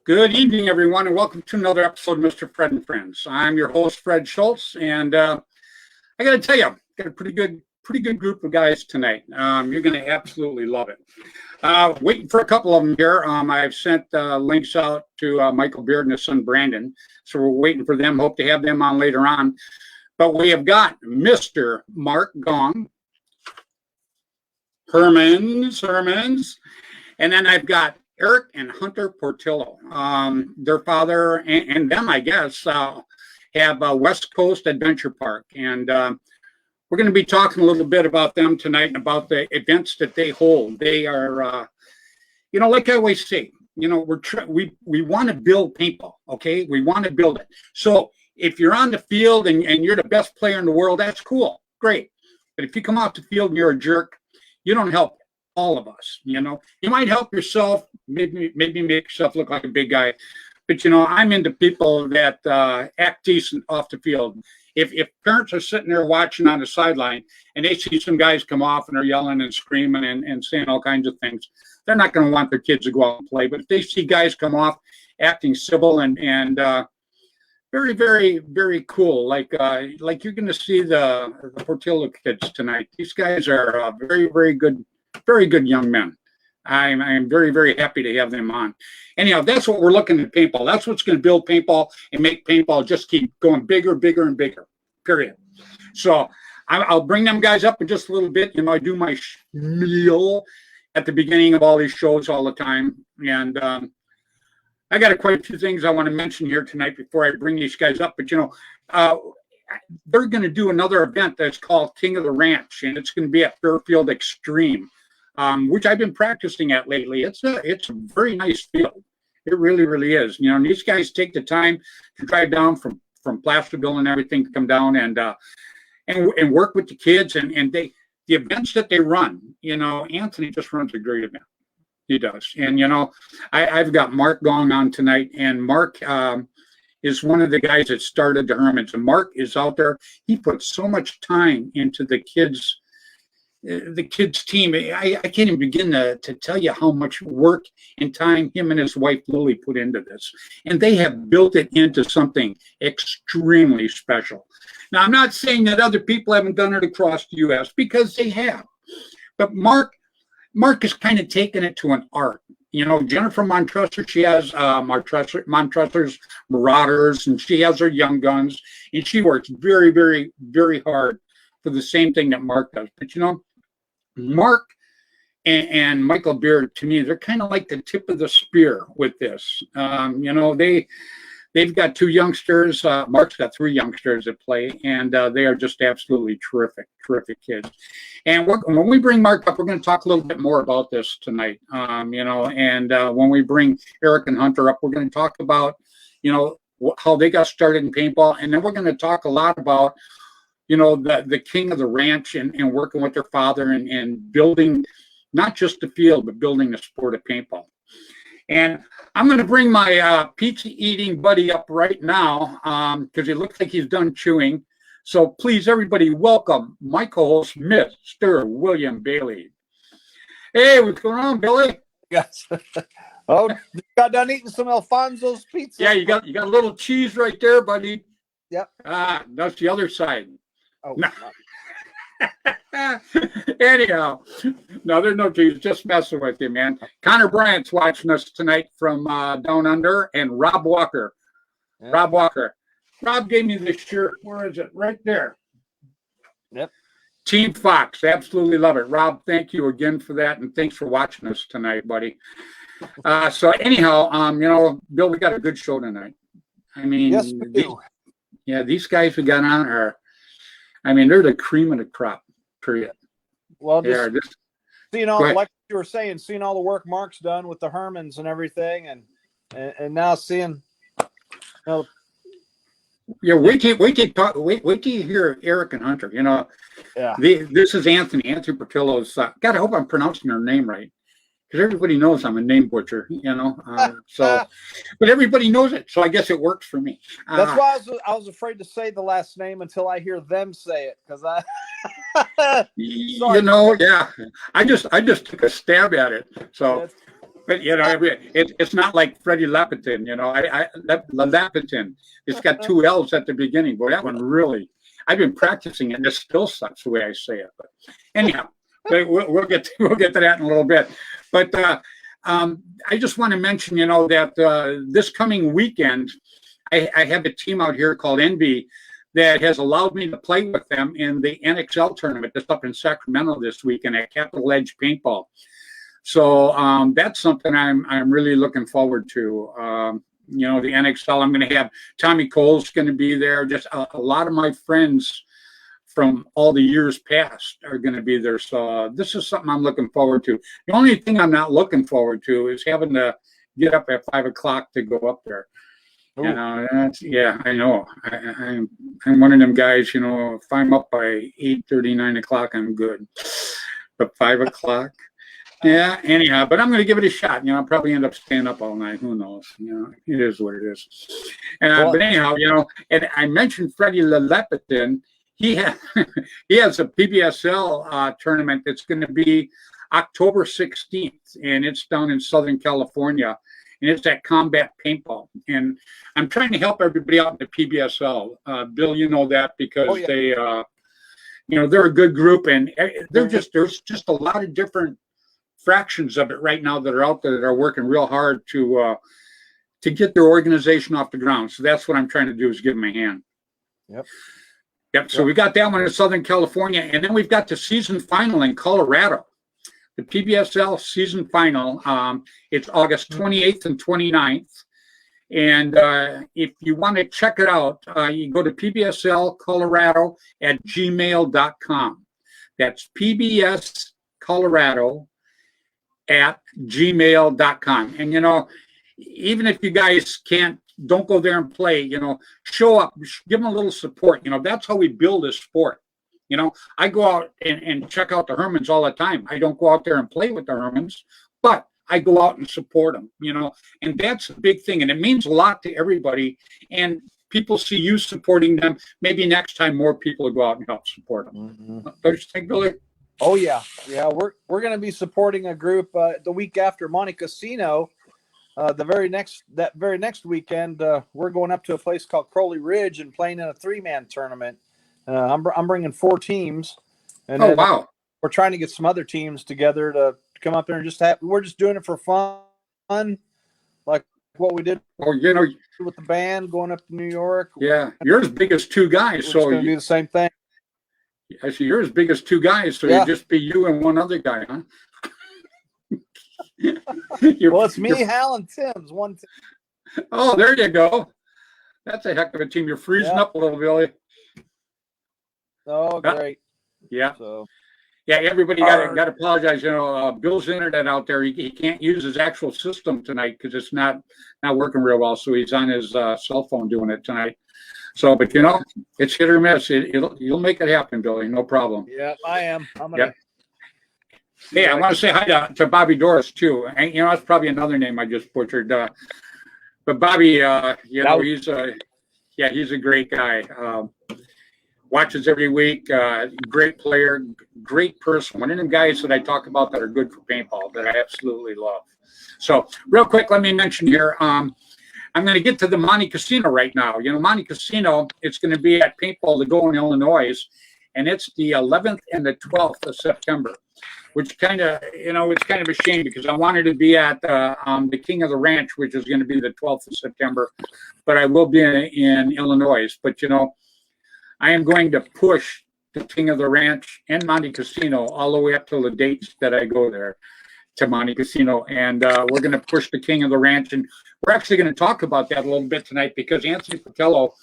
Good evening, everyone, and welcome to another episode of Mr.Fred and Friends. I'm your host, Fred Schultz, and I got to tell you, got a pretty good group of guys tonight. You're going to absolutely love it. Waiting for a couple of them here. I've sent links out to Michael Beard and his son Brandon, so we're waiting for them. Hope to have them on later on. But we have got Mr. Mark Gong, Hermans, and then I've got Eric and Hunter Portillo. Their father and them, I guess, have West Coast Adventure Park. And we're going to be talking a little bit about them tonight and about the events that they hold. They are, like I always say, we want to build paintball, okay? We want to build it. So if you're on the field and you're the best player in the world, that's cool, great. But if you come off the field and you're a jerk, you don't help all of us. You might help yourself, maybe make yourself look like a big guy, but I'm into people that act decent off the field. If parents are sitting there watching on the sideline and they see some guys come off and are yelling and screaming and saying all kinds of things, they're not going to want their kids to go out and play. But if they see guys come off acting civil and very, very, very cool, like you're going to see the Portillo kids tonight. These guys are very, very good young men. I'm very, very happy to have them on. Anyhow, that's what we're looking at paintball. That's what's going to build paintball and make paintball just keep going bigger, bigger, and bigger, period. So I'll bring them guys up in just a little bit. I do my spiel at the beginning of all these shows all the time. And I got quite a few things I want to mention here tonight before I bring these guys up. But, they're going to do another event that's called King of the Ranch, and it's going to be at Fairfield Extreme. Which I've been practicing at lately. It's a very nice field. It really, really is. These guys take the time to drive down from Placerville and everything to come down and work with the kids and the events that they run. Anthony just runs a great event. He does. And I've got Mark Gong on tonight, and Mark is one of the guys that started the Hermans. And Mark is out there. He puts so much time into the kids' team. I can't even begin to tell you how much work and time him and his wife Lily put into this, and they have built it into something extremely special. Now, I'm not saying that other people haven't done it across the U.S. because they have, but Mark has kind of taken it to an art. Jennifer Montresor, she has Montresor's Marauders, and she has her Young Guns, and she works very, very, very hard for the same thing that Mark does. But Mark and Michael Beard, to me, they're kind of like the tip of the spear with this. They've got two youngsters. Mark's got three youngsters that play, and they are just absolutely terrific kids. And when we bring Mark up, we're going to talk a little bit more about this tonight. And when we bring Eric and Hunter up, we're going to talk about, how they got started in paintball, and then we're going to talk a lot about the king of the ranch and working with their father and building not just the field, but building the sport of paintball. And I'm going to bring my pizza eating buddy up right now because it looks like he's done chewing. So please, everybody, welcome my co-host, Mr. William Bailey. Hey, what's going on, Billy? Yes. Oh, you got done eating some Alfonso's pizza? Yeah, you got a little cheese right there, buddy. Yep. That's the other side. Oh, no. Anyhow, no, there's no cheese. Just messing with you, man. Connor Bryant's watching us tonight from down under, and Rob Walker. Yeah. Rob Walker. Rob gave me this shirt. Where is it? Right there. Yep. Team Fox. Absolutely love it. Rob, thank you again for that, and thanks for watching us tonight, buddy. So anyhow, Bill, we got a good show tonight. I mean, yes, we do. These guys we got on are, they're the cream of the crop, period. Well, like you were saying, seeing all the work Mark's done with the Hermans and everything, and now seeing, yeah, wait till you hear Eric and Hunter. This is Anthony Portillo's. God, I hope I'm pronouncing their name right, because everybody knows I'm a name butcher. But everybody knows it, so I guess it works for me. That's why I was afraid to say the last name until I hear them say it, because I just took a stab at it. So But it's not like Freddy Lapitin. Lapitin. It's got two L's at the beginning. Boy, that one really. I've been practicing it, and it still sucks the way I say it. But anyhow, we'll get to that in a little bit. But I just want to mention, that this coming weekend, I have a team out here called NB that has allowed me to play with them in the NXL tournament that's up in Sacramento this weekend at Capitol Edge Paintball. So that's something I'm really looking forward to. The NXL, I'm going to have Tommy Cole's going to be there. Just a lot of my friends from all the years past are going to be there. So this is something I'm looking forward to. The only thing I'm not looking forward to is having to get up at 5 o'clock to go up there. I know. I'm one of them guys, if I'm up by 8:30, 9 o'clock, I'm good. But 5 o'clock, yeah, anyhow, but I'm going to give it a shot. I'll probably end up staying up all night. Who knows? It is what it is. But anyhow, and I mentioned Freddy Lepetin. He has a PBSL tournament that's going to be October 16th, and it's down in Southern California, and it's at Combat Paintball. And I'm trying to help everybody out in the PBSL. Bill, you know that because they, they're a good group, and there's just a lot of different fractions of it right now that are out there that are working real hard to get their organization off the ground. So that's what I'm trying to do is give them a hand. Yep. So we got that one in Southern California, and then we've got the season final in Colorado. The PBSL season final. It's August 28th and 29th. And if you want to check it out, you go to pbslcolorado@gmail.com. That's pbscolorado@gmail.com. And, even if you guys don't go there and play, show up, give them a little support. That's how we build a sport. I go out and check out the Hermans all the time. I don't go out there and play with the Hermans, but I go out and support them, and that's a big thing. And it means a lot to everybody. And people see you supporting them. Maybe next time more people will go out and help support them. Don't you think, Billy? Oh, yeah. Yeah, we're going to be supporting a group the week after Monte Casino. That very next weekend, we're going up to a place called Crowley Ridge and playing in a 3-man tournament. I'm bringing 4 teams, and wow! We're trying to get some other teams together to come up there and we're just doing it for fun, like what we did. With the band going up to New York. Yeah, you're as big as 2 guys, so you do the same thing. I see you're as big as 2 guys, so you just be you and one other guy, huh? Well, it's me, Hal, and Tim's one team. Oh, there you go. That's a heck of a team. You're freezing up a little, Billy. Oh, great. Yeah. Everybody got to apologize. Bill's internet out there. He can't use his actual system tonight because it's not working real well. So he's on his cell phone doing it tonight. So, but it's hit or miss. You'll make it happen, Billy. No problem. Yeah, I am. I'm gonna. Hey, I want to say hi to Bobby Doris too. And that's probably another name I just butchered. But Bobby, he's a great guy. Watches every week. Great player, great person. One of them guys that I talk about that are good for paintball that I absolutely love. So, real quick, let me mention here. I'm going to get to the Monte Casino right now. Monte Casino, it's going to be at Paintball to Go in Illinois, and it's the 11th and the 12th of September. Which kind of, it's kind of a shame because I wanted to be at the King of the Ranch, which is going to be the 12th of September, but I will be in Illinois. But, I am going to push the King of the Ranch and Monte Casino all the way up to the dates that I go there to Monte Casino. And we're going to push the King of the Ranch. And we're actually going to talk about that a little bit tonight because Anthony Patello,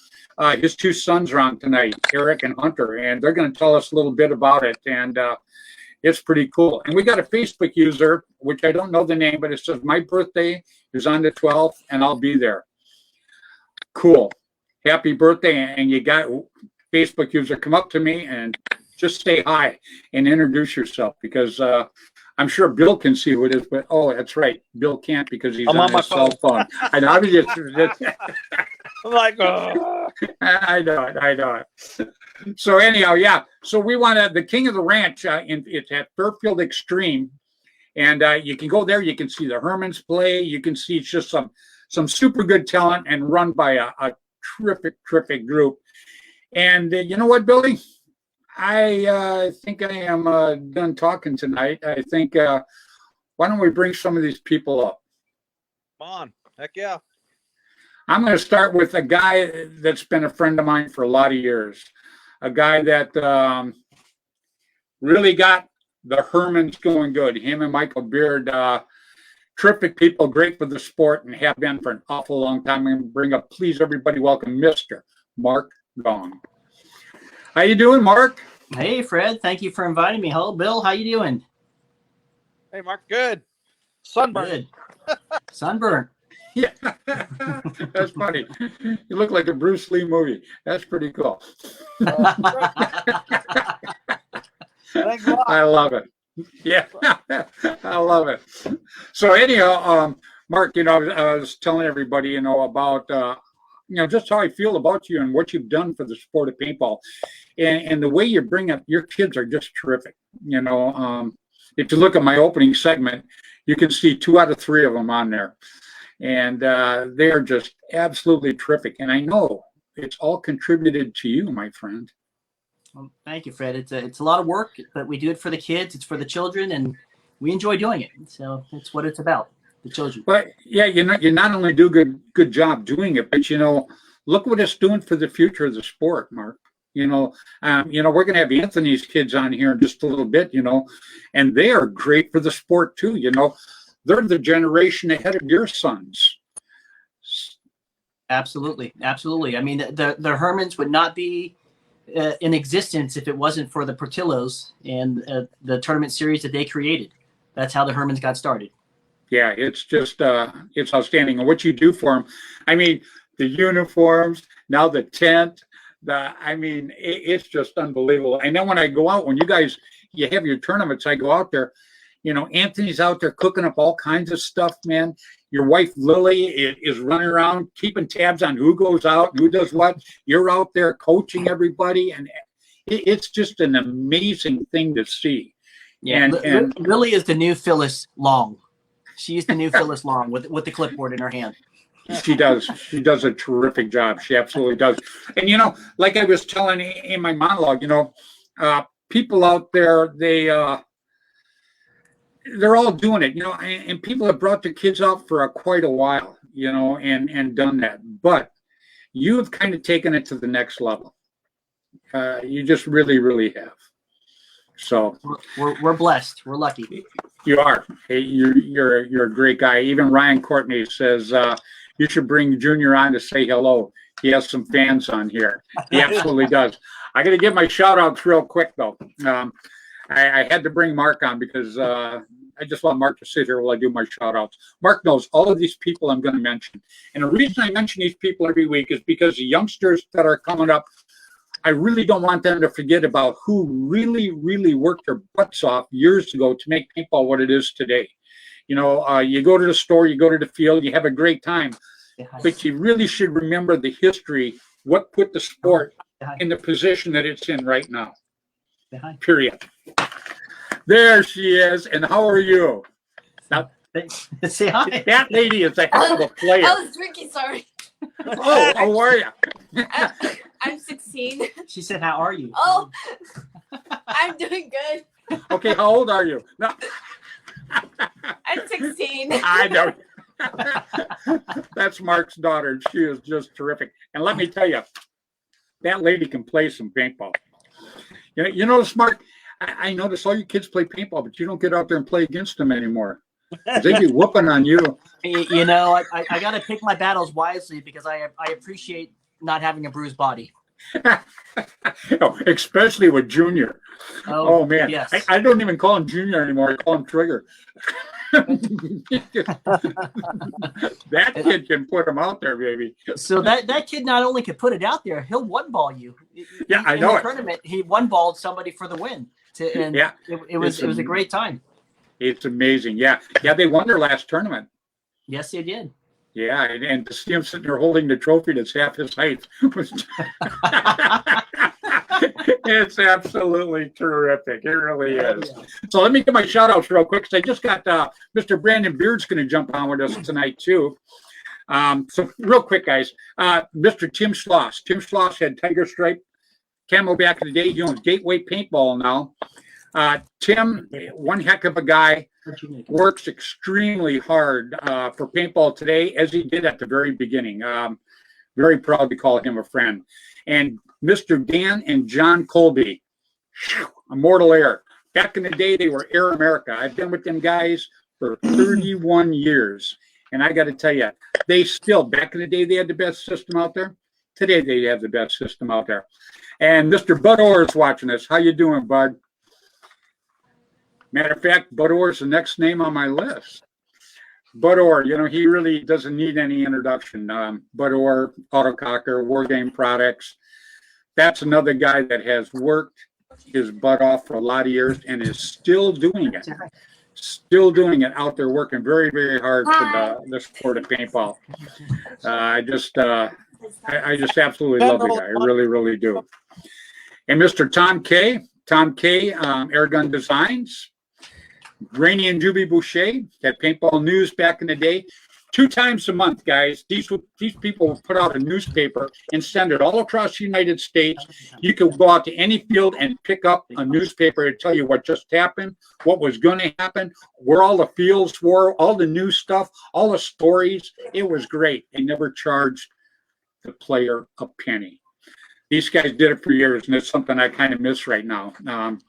his 2 sons are on tonight, Eric and Hunter, and they're going to tell us a little bit about it. And it's pretty cool. And we got a Facebook user, which I don't know the name, but it says my birthday is on the 12th and I'll be there. Cool. Happy birthday. And you got Facebook user, come up to me and just say hi and introduce yourself because I'm sure Bill can see who it is, but that's right. Bill can't because he's on his cell phone. I know. I'm like, oh. I know it. So anyhow, so we want the King of the Ranch. It's at Fairfield Extreme, And you can go there. You can see the Hermans play. You can see it's just some super good talent and run by a terrific group. And you know what, Billy? I think I am done talking tonight. I think why don't we bring some of these people up? Come on. Heck yeah. I'm going to start with a guy that's been a friend of mine for a lot of years. A guy that really got the Hermans going good. Him and Michael Beard, terrific people, great for the sport, and have been for an awful long time. I'm going to bring up, please, everybody, welcome Mr. Mark Gong. How you doing, Mark? Hey, Fred. Thank you for inviting me. Hello, Bill. How you doing? Hey, Mark. Good. Sunburn. Good. Sunburn. Yeah, that's funny. You look like a Bruce Lee movie. That's pretty cool. I love it. Yeah, I love it. So anyhow, Mark, I was telling everybody, about, just how I feel about you and what you've done for the sport of paintball, and the way you bring up your kids are just terrific. If you look at my opening segment, you can see 2 out of 3 of them on there, and they are just absolutely terrific. And I know it's all contributed to you, my friend. Well, thank you, Fred. It's a lot of work, but we do it for the kids. It's for the children, and we enjoy doing it. So that's what it's about, the children. But yeah, you not only do good job doing it, but look what it's doing for the future of the sport, Mark. We're going to have Anthony's kids on here in just a little bit, and they are great for the sport too. They're the generation ahead of your sons. Absolutely. I mean, the Hermans would not be in existence if it wasn't for the Portillos and the tournament series that they created. That's how the Hermans got started. Yeah, it's just it's outstanding. And what you do for them, I mean, the uniforms, now the tent, it's just unbelievable. And then when I go out, when you have your tournaments, I go out there, Anthony's out there cooking up all kinds of stuff, man. Your wife, Lily, is running around keeping tabs on who goes out and who does what. You're out there coaching everybody. And it's just an amazing thing to see. Yeah, and Lily is the new Phyllis Long. She's the new Phyllis Long with the clipboard in her hand. She does. She does a terrific job. She absolutely does. And, like I was telling in my monologue, people out there, they're all doing it, and people have brought their kids out for quite a while, and done that. But you have kind of taken it to the next level. You just really, really have. So we're blessed. We're lucky. You are. Hey, you're a great guy. Even Ryan Courtney says you should bring Junior on to say hello. He has some fans on here. He absolutely does. I got to give my shout outs real quick though. I had to bring Mark on because I just want Mark to sit here while I do my shout outs. Mark knows all of these people I'm going to mention. And the reason I mention these people every week is because the youngsters that are coming up, I really don't want them to forget about who really, really worked their butts off years ago to make paintball what it is today. You go to the store, you go to the field, you have a great time. But you really should remember the history, what put the sport in the position that it's in right now. Period. There she is. And how are you? Now, say hi. That lady is a hell of a player. I was drinking, sorry. Oh, how are you? I'm 16. She said, how are you? Oh, I'm doing good. Okay, how old are you? No. I'm 16. I know. That's Mark's daughter. She is just terrific. And let me tell you, that lady can play some paintball. You notice, Mark, I notice all you kids play paintball, but you don't get out there and play against them anymore. They'd be whooping on you. I got to pick my battles wisely because I appreciate not having a bruised body. Especially with Junior. Oh man. Yes. I don't even call him Junior anymore. I call him Trigger. That kid can put him out there, baby. So that kid not only can put it out there, he'll one ball you. I know. In the tournament, he one balled somebody for the win. It was a great time. It's amazing. Yeah, they won their last tournament. Yes, they did. Yeah, and to see him sitting there holding the trophy that's half his height. It's absolutely terrific. It really is. So let me get my shout outs real quick because I just got Mr. Brandon Beard's going to jump on with us tonight too. So real quick, guys, Mr. Tim Schloss. Tim Schloss had Tiger Stripe camo back in the day. He owns Gateway Paintball now. Tim, one heck of a guy, works extremely hard for paintball today, as he did at the very beginning. Very proud to call him a friend. And Mr. Dan and John Colby, Immortal Air. Back in the day, they were Air America. I've been with them guys for 31 years. And I got to tell you, they still, back in the day, they had the best system out there. Today, they have the best system out there. And Mr. Bud Orr is watching us. How you doing, Bud? Matter of fact, Bud Orr is the next name on my list. Bud Orr, you know, he really doesn't need any introduction. Bud Orr, Autococker, War Game Products. That's another guy that has worked his butt off for a lot of years and is still doing it. Still doing it out there, working very, very hard for the sport of paintball. I just absolutely love the guy. I really, really do. And Mr. Tom K, Airgun Designs. Rainey and Juby Boucher had Paintball News back in the day. 2 times a month, guys. These people would put out a newspaper and send it all across the United States. You could go out to any field and pick up a newspaper to tell you what just happened, what was going to happen, where all the fields were, all the new stuff, all the stories. It was great. They never charged the player a penny. These guys did it for years, and it's something I kind of miss right now.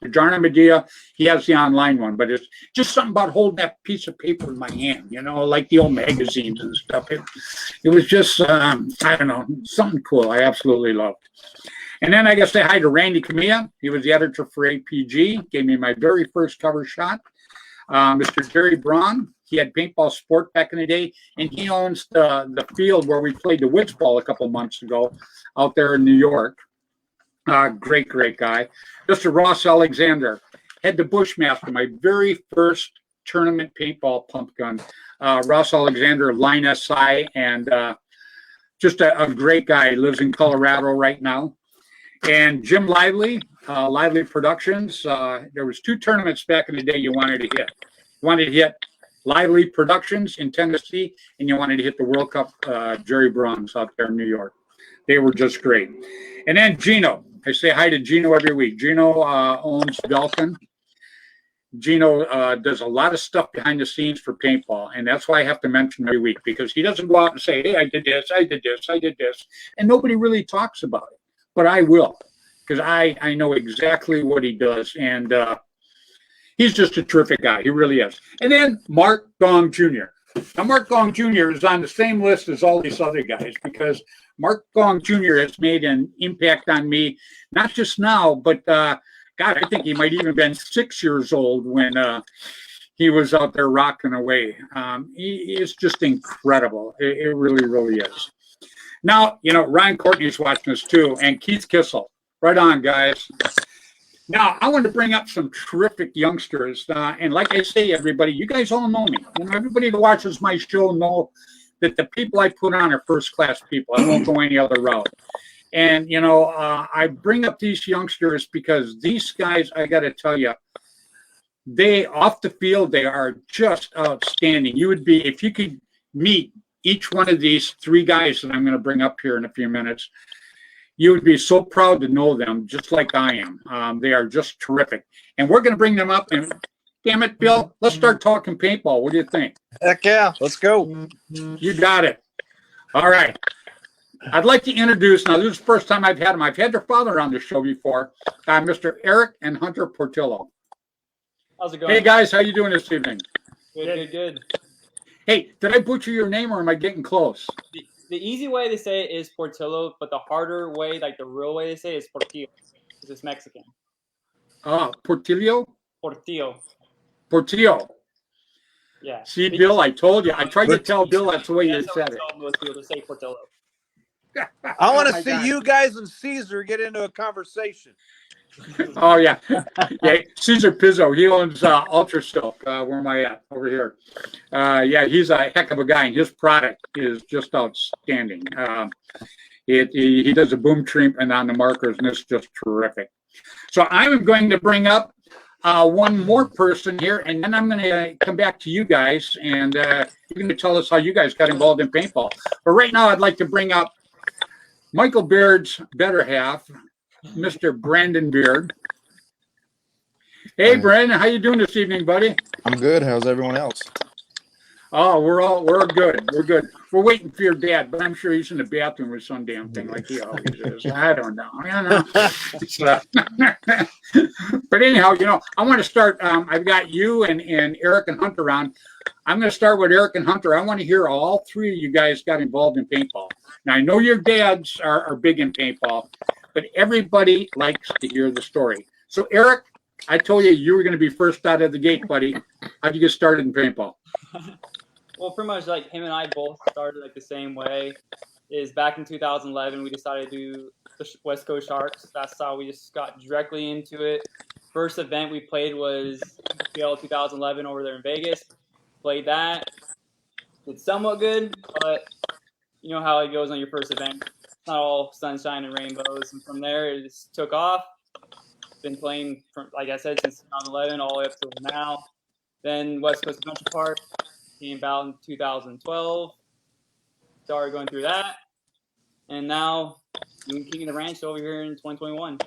Jarna Medea, he has the online one, but it's just something about holding that piece of paper in my hand, you know, like the old magazines and stuff. It was just, I don't know, something cool. I absolutely loved. And then I got to say hi to Randy Camilla. He was the editor for APG, gave me my very first cover shot. Mr. Jerry Braun, he had Paintball Sport back in the day, and he owns the field where we played the Woods Ball a couple months ago out there in New York. Great guy. Mr. Ross Alexander had the Bushmaster, my very first tournament paintball pump gun. Ross Alexander of Line SI, and just a great guy. He lives in Colorado right now. And Jim Lively, Lively Productions. There was 2 tournaments back in the day you wanted to hit. You wanted to hit Lively Productions in Tennessee, and you wanted to hit the World Cup Jerry Browns out there in New York. They were just great. And then Gino. I say hi to Gino every week. Gino owns Belkin. Gino does a lot of stuff behind the scenes for paintball, and that's why I have to mention every week, because he doesn't go out and say, hey, I did this, I did this, I did this, and nobody really talks about it. But I will, because I know exactly what he does, and he's just a terrific guy. He really is. And then Mark Gong Jr. Now, Mark Gong Jr. is on the same list as all these other guys, because Mark Gong Jr. has made an impact on me, not just now, but God, I think he might even have been 6 years old when he was out there rocking away. He is just incredible. It really, really is. Now, you know, Ryan Courtney's watching us too, and Keith Kissel. Right on, guys. Now, I want to bring up some terrific youngsters. And like I say, everybody, you guys all know me. You know, everybody that watches my show know that the people I put on are first-class people. I won't go any other route. And, you know, I bring up these youngsters because these guys, I got to tell you, they, off the field, they are just outstanding. You would be, if you could meet each one of these 3 guys that I'm going to bring up here in a few minutes, you would be so proud to know them, just like I am. They are just terrific. And we're going to bring them up. And damn it, Bill, let's start talking paintball. What do you think? Heck yeah, let's go. You got it. All right. I'd like to introduce, now this is the first time I've had them. I've had their father on the show before, Mr. Eric and Hunter Portillo. How's it going? Hey, guys, how you doing this evening? Good. Hey, did I butcher your name, or am I getting close? The easy way to say it is Portillo, but the harder way, like the real way to say it, is Portillo, because it's Mexican. Portillo? Portillo. Portillo. Yeah. See, Bill, I told you. I tried to tell Bill that's the way you said it. Most people to say Portillo. I want to my see God. you guys and Caesar get into a conversation. Oh, yeah. Yeah, Cesar Pizzo, he owns Ultra Silk. Where am I at? Over here. Yeah, he's a heck of a guy, and his product is just outstanding. He does a boom treatment on the markers, and it's just terrific. So I'm going to bring up one more person here, and then I'm going to come back to you guys, and you're going to tell us how you guys got involved in paintball. But right now, I'd like to bring up Michael Beard's better half, Mr. Brandon Beard. Hey, Brandon, how you doing this evening, buddy? I'm good. How's everyone else? Oh, we're good. We're good. We're waiting for your dad, but I'm sure he's in the bathroom with some damn thing like he always is. I don't know. But anyhow, I want to start. I've got you and Eric and Hunter on. I'm going to start with Eric and Hunter. I want to hear all three of you guys got involved in paintball. Now, I know your dads are big in paintball, but everybody likes to hear the story. So, Eric, I told you were going to be first out of the gate, buddy. How'd you get started in paintball? Well, pretty much like him and I both started like the same way. Is back in 2011 we decided to do the West Coast Sharks. That's how we just got directly into it. First event we played was PL 2011 over there in Vegas. Played that. Did somewhat good, but you know how it goes on your first event. It's not all sunshine and rainbows. And from there it just took off. Been playing from, like I said, since 2011 all the way up to now. Then West Coast Adventure Park came about in 2012. Started going through that, and now doing King of the Ranch over here in 2021.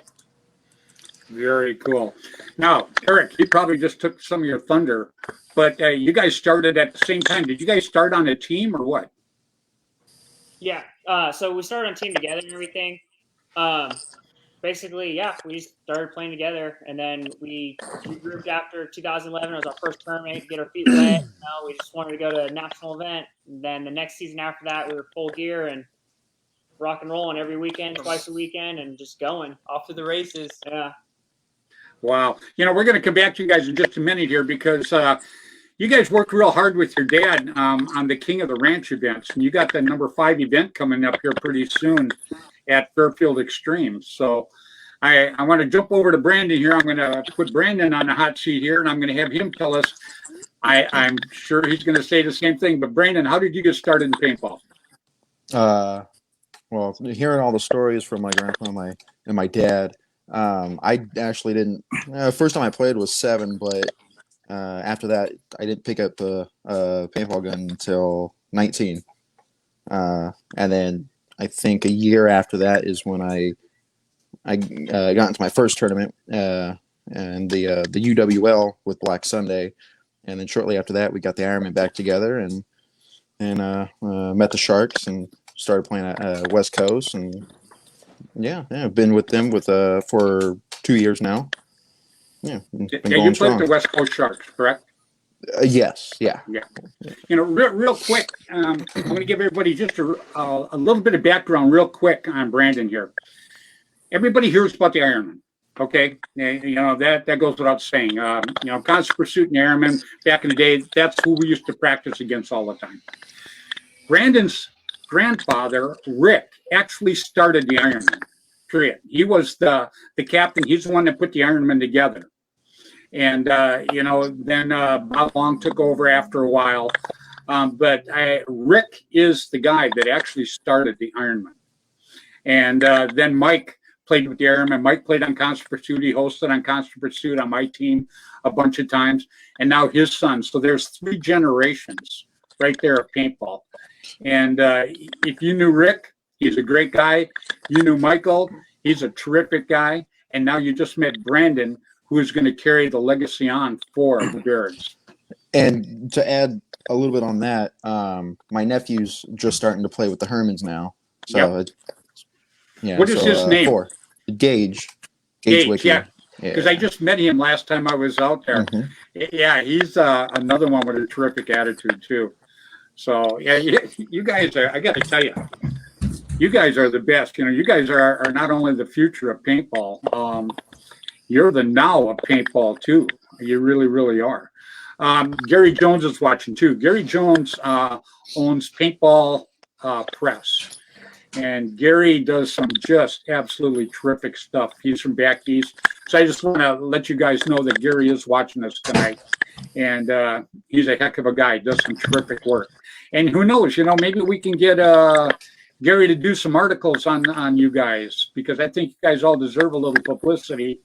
Very cool. Now, Eric, you probably just took some of your thunder, but you guys started at the same time. Did you guys start on a team or what? Yeah. So we started on team together and everything. Basically, yeah, we just started playing together, and then we grouped after 2011. It was our first tournament to get our feet wet. We just wanted to go to a national event. And then the next season after that, we were full gear and rock and rolling every weekend, twice a weekend, and just going Off to the races. Yeah. Wow. We're going to come back to you guys in just a minute here because you guys worked real hard with your dad on the King of the Ranch events, and you got the number 5 event coming up here pretty soon at Fairfield Extreme. So I want to jump over to Brandon here. I'm going to put Brandon on the hot seat here, and I'm going to have him tell us. I'm sure he's going to say the same thing. But Brandon, how did you get started in paintball? Well, hearing all the stories from my grandpa and my dad, I actually didn't. First time I played was 7, but after that, I didn't pick up the paintball gun until 19, and then I think a year after that is when I got into my first tournament and the UWL with Black Sunday, and then shortly after that we got the Ironman back together and met the Sharks and started playing at West Coast, and yeah, I've been with them for 2 years now. Yeah, you played the West Coast Sharks, correct? Yes, yeah. Real quick, I'm going to give everybody just a little bit of background real quick on Brandon here. Everybody hears about the Ironman, okay? That goes without saying. Constant Pursuit and Airmen, back in the day, that's who we used to practice against all the time. Brandon's grandfather, Rick, actually started the Ironman, period. He was the captain. He's the one that put the Ironman together. And, then Bob Long took over after a while. But Rick is the guy that actually started the Ironman. And then Mike played with the Ironman. Mike played on Constant Pursuit. He hosted on Constant Pursuit on my team a bunch of times. And now his son. So there's 3 generations right there of paintball. And if you knew Rick, he's a great guy. You knew Michael, he's a terrific guy. And now you just met Brandon, who is going to carry the legacy on for the Bears. And to add a little bit on that, my nephew's just starting to play with the Hermans now. So, yeah. What is his name? Gage. Gage, yeah. Because I just met him last time I was out there. Mm-hmm. Yeah, he's another one with a terrific attitude, too. So, yeah, you guys are, I got to tell you, you guys are the best. You guys are not only the future of paintball, you're the now of paintball, too. You really, really are. Gary Jones is watching, too. Gary Jones owns Paintball Press. And Gary does some just absolutely terrific stuff. He's from back east. So I just want to let you guys know that Gary is watching us tonight. And he's a heck of a guy. Does some terrific work. And who knows, maybe we can get Gary to do some articles on you guys, because I think you guys all deserve a little publicity.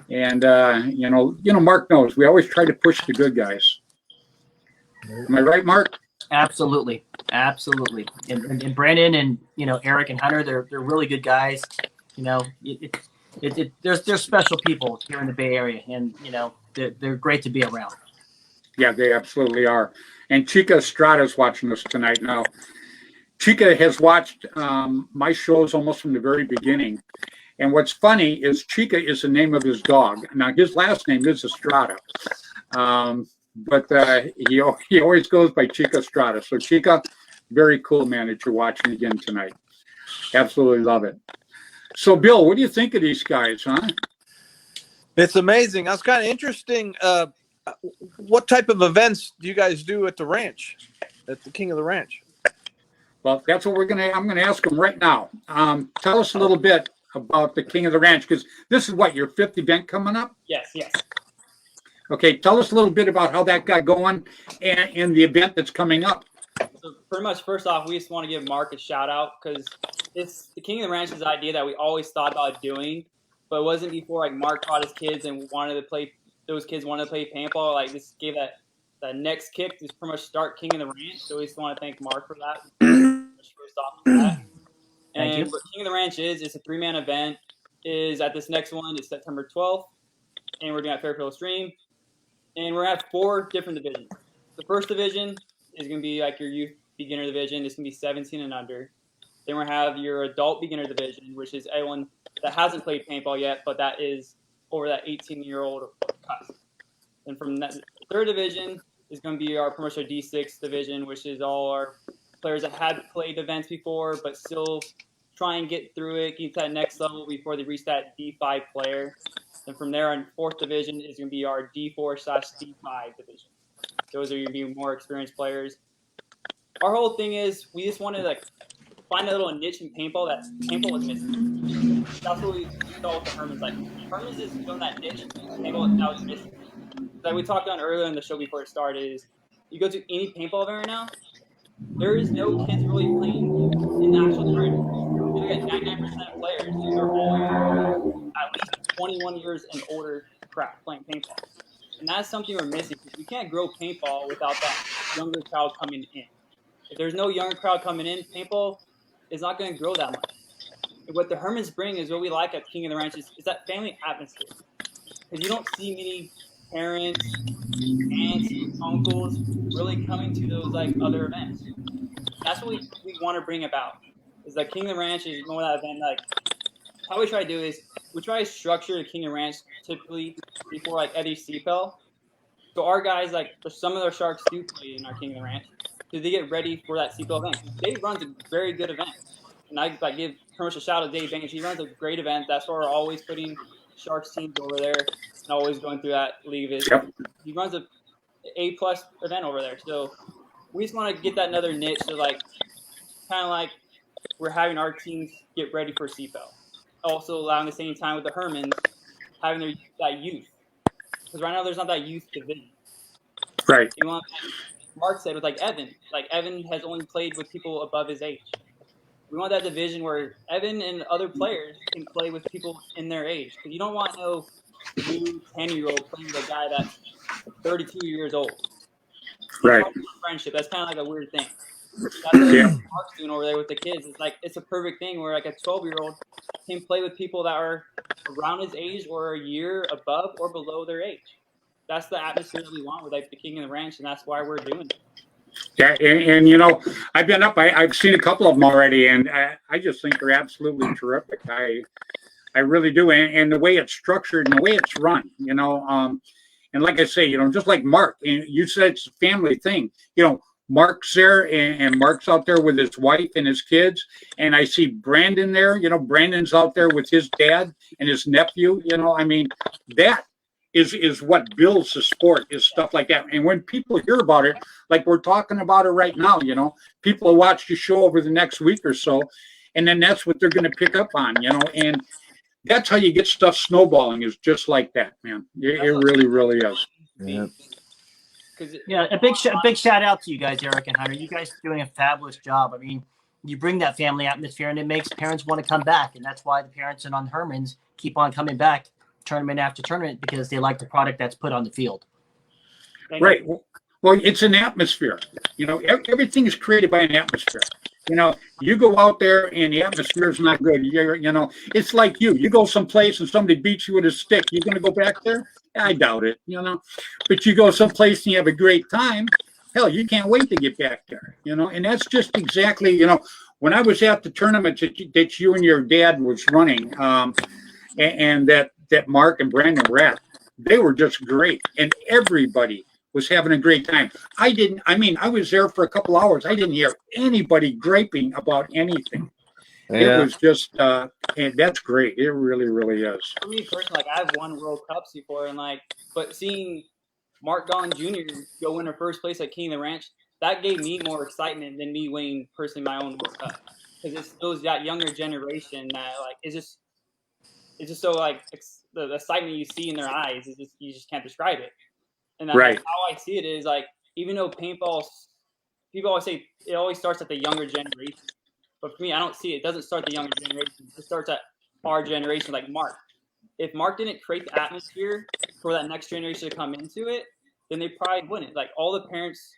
And Mark knows we always try to push the good guys. Am I right, Mark? Absolutely. And Brandon and Eric and Hunter, they're really good guys. There's special people here in the Bay Area, and they're great to be around. Yeah, they absolutely are. And Chica Estrada's watching us tonight. Now, Chica has watched my shows almost from the very beginning. And what's funny is Chica is the name of his dog. Now, his last name is Estrada. But he always goes by Chica Estrada. So, Chica, very cool, man, that you're watching again tonight. Absolutely love it. So, Bill, what do you think of these guys, huh? It's amazing. That's kind of interesting. What type of events do you guys do at the ranch, at the King of the Ranch? Well, that's what I'm gonna ask them right now. Tell us a little bit about the King of the Ranch, because this is what, your 5th event coming up? Yes. Okay, tell us a little bit about how that got going and the event that's coming up. So pretty much, first off, we just want to give Mark a shout out, because it's the King of the Ranch's idea that we always thought about doing, but it wasn't before like Mark taught his kids and wanted to play. Those kids wanted to play paintball. Like, this gave that next kick to pretty much start King of the Ranch. So we just want to thank Mark for that. First off for that. And what King of the Ranch is, it's a 3-man event. Is at this next one is September 12th, and we're doing at Fairfield Stream. And we're gonna have 4 different divisions. The first division is gonna be like your youth beginner division. It's gonna be 17 and under. Then we're gonna have your adult beginner division, which is everyone that hasn't played paintball yet, but that is over that 18-year-old cusp. And from that, third division is going to be our promotional D6 division, which is all our players that had played events before, but still try and get through it, get to that next level before they reach that D5 player. And from there on, 4th division is going to be our D4/D5 division. Those are going to be more experienced players. Our whole thing is we just wanted to find a little niche in paintball that paintball was missing. That's what we saw with the Hermans. Like, Hermans is doing that niche paintball that was missing. Like we talked on earlier in the show before it started, is you go to any paintball event right now, there is no kids really playing in the actual tournament. You look at 99% of players, these are all at least 21 years and older crap playing paintball. And that's something we're missing, because we can't grow paintball without that younger crowd coming in. If there's no younger crowd coming in, paintball is not going to grow that much. And what the Hermans bring is what we like at King of the Ranch is that family atmosphere. Because you don't see many parents, aunts, uncles really coming to those other events. That's what we want to bring about. Is that King of the Ranch is more that event. Like, how we try to do is we try to structure the King of the Ranch typically before every CPL. So our guys, some of their sharks do play in our King of the Ranch, so they get ready for that CPL event. Dave runs a very good event, and I give commercial shout out to Dave Banks. He runs a great event. That's why we're always putting Sharks teams over there and always going through that league visit. Yep. He runs a A+ event over there. So we just want to get that another niche. So kind of we're having our teams get ready for CPL. Also allowing the same time with the Hermans having that youth. Because right now there's not that youth division. Right. You want, Mark said with Evan. Evan has only played with people above his age. We want that division where Evan and other players can play with people in their age. Because you don't want no new 10-year-old playing with a guy that's 32 years old. Right. Friendship. That's kind of a weird thing. That's what Mark's doing over there with the kids. It's a perfect thing where a 12-year-old can play with people that are around his age or a year above or below their age. That's the atmosphere that we want with the King of the Ranch, and that's why we're doing it. Yeah, and I've been up. I've seen a couple of them already, and I just think they're absolutely terrific. I really do, and the way it's structured and the way it's run, and like I say, just like Mark, and you said it's a family thing. Mark's there, and Mark's out there with his wife and his kids, and I see Brandon there. Brandon's out there with his dad and his nephew. That is what builds the sport, is stuff like that. And when people hear about it, like we're talking about it right now, people will watch the show over the next week or so, and then that's what they're going to pick up on, and that's how you get stuff snowballing, is just like that, man. It really, really is. Yeah. Yeah, a big shout out to you guys, Eric and Hunter. You guys are doing a fabulous job. I mean, you bring that family atmosphere, and it makes parents want to come back. And that's why the parents on Herman's keep on coming back tournament after tournament, because they like the product that's put on the field. Right. Well, it's an atmosphere. Everything is created by an atmosphere. You go out there and the atmosphere is not good. It's like you go someplace and somebody beats you with a stick. You're going to go back there? I doubt it, But you go someplace and you have a great time. Hell, you can't wait to get back there, And that's just exactly, when I was at the tournament that you and your dad was running, and that Mark and Brandon were at, they were just great. And everybody was having a great time. I was there for a couple hours. I didn't hear anybody griping about anything. Yeah. It was just, and that's great. It really, really is. For me personally, I've won World Cups before, and but seeing Mark Don Jr. go win first place at King of the Ranch, that gave me more excitement than me winning personally my own World Cup, because it's those that younger generation that it's just so the excitement you see in their eyes is just, you just can't describe it. And that's Right. how I see it is even though paintball, people always say it always starts at the younger generation. But for me, I don't see it. It doesn't start the younger generation. It starts at our generation, like Mark. If Mark didn't create the atmosphere for that next generation to come into it, then they probably wouldn't. All the parents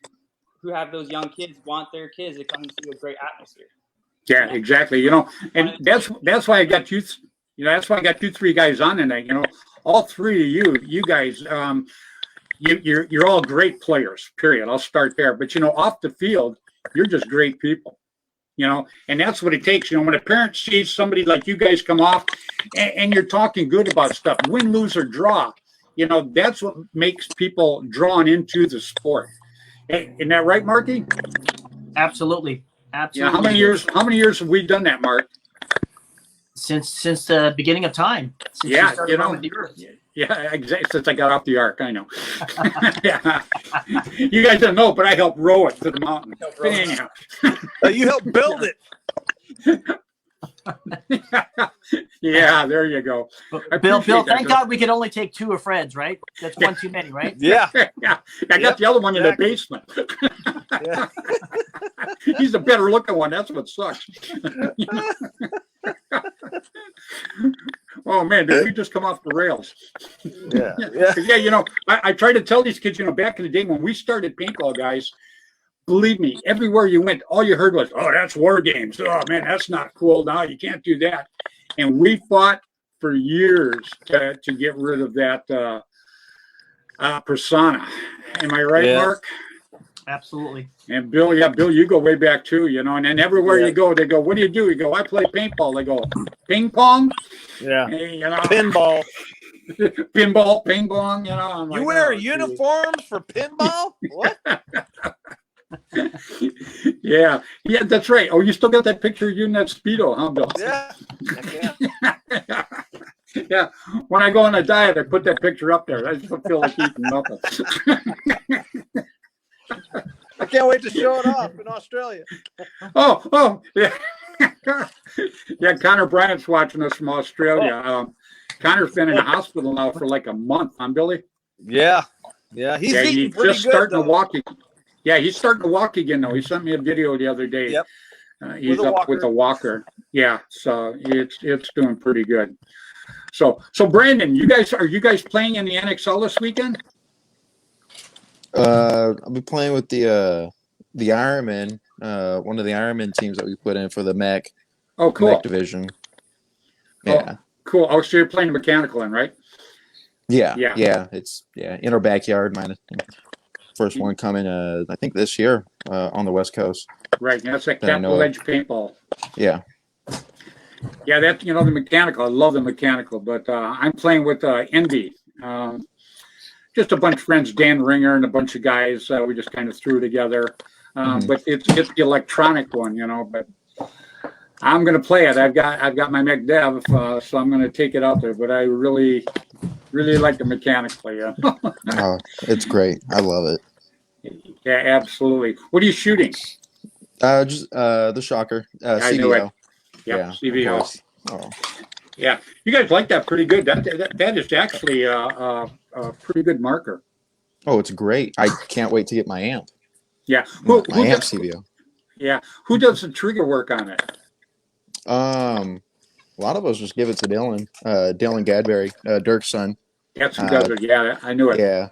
who have those young kids want their kids to come into a great atmosphere. Yeah, exactly. And that's why I got you. That's why I got you three guys on tonight. All three of you guys. You're all great players. Period. I'll start there. But off the field, you're just great people. And that's what it takes. When a parent sees somebody like you guys come off and you're talking good about stuff, win, lose, or draw, that's what makes people drawn into the sport. Hey, isn't that right, Marky? Absolutely. Absolutely. How many years have we done that, Mark? Since the beginning of time. Since Yeah, you started roaming the earth. Yeah, exactly. Since I got off the ark, I know. Yeah. You guys don't know, but I helped row it to the mountain. Anyhow. You helped build it. Yeah, there you go. Bill, thank God we can only take two of Fred's, right? That's one too many, right? Yeah. Yeah, I got the other one in the basement. Yeah. He's a better looking one. That's what sucks. Oh man, did we just come off the rails? Yeah. Yeah. I try to tell these kids, back in the day when we started paintball, guys, believe me, everywhere you went, all you heard was, "Oh, that's war games. Oh man, that's not cool. No, you can't do that." And we fought for years to get rid of that persona. Am I right, Mark? Absolutely. And Bill, you go way back too, and then everywhere you go, they go, "What do you do?" You go, "I play paintball." They go, "Ping pong?" Yeah. Hey, Pinball. Pinball, ping pong, I'm You like, wear oh, uniforms for pinball? What? Yeah, that's right. Oh, you still got that picture of you in that Speedo, huh, Bill? Yeah. Yeah. When I go on a diet, I put that picture up there. I just don't feel like eating nothing. I can't wait to show it off in Australia. Oh, yeah. Yeah, Connor Bryant's watching us from Australia. Connor's been in the hospital now for like a month, huh, Billy? Yeah. He's eating pretty just good, starting though. to walk. Yeah, he's starting to walk again, though. He sent me a video the other day. Yep. He's up with a walker. Yeah, so it's doing pretty good. So Brandon, are you guys playing in the NXL this weekend? I'll be playing with the Ironman, one of the Ironman teams that we put in for the MEC. Oh, cool. MEC division. Yeah. Oh, cool. Oh, so you're playing mechanical then, right? Yeah. It's in our backyard. Mine, first one coming, I think this year on the West Coast. Right. That's that Capital Edge paintball. Yeah. Yeah, that's the mechanical. I love the mechanical, but I'm playing with Envy. Just a bunch of friends, Dan Ringer and a bunch of guys. We just kind of threw together. But it's the electronic one, But I'm going to play it. I've got my mech dev, so I'm going to take it out there. But I really like the mechanical. Yeah. Oh, it's great. I love it. Yeah, absolutely. What are you shooting? Just the Shocker, CVO. Yeah, CVO. Oh. Yeah, you guys like that pretty good. That is actually a pretty good marker. Oh, it's great. I can't wait to get my amp. Yeah. My amp CVO. Yeah. Who does the trigger work on it? A lot of us just give it to Dylan, Dylan Gadberry, Dirk's son. That's who does it. Yeah, I knew it. Yeah.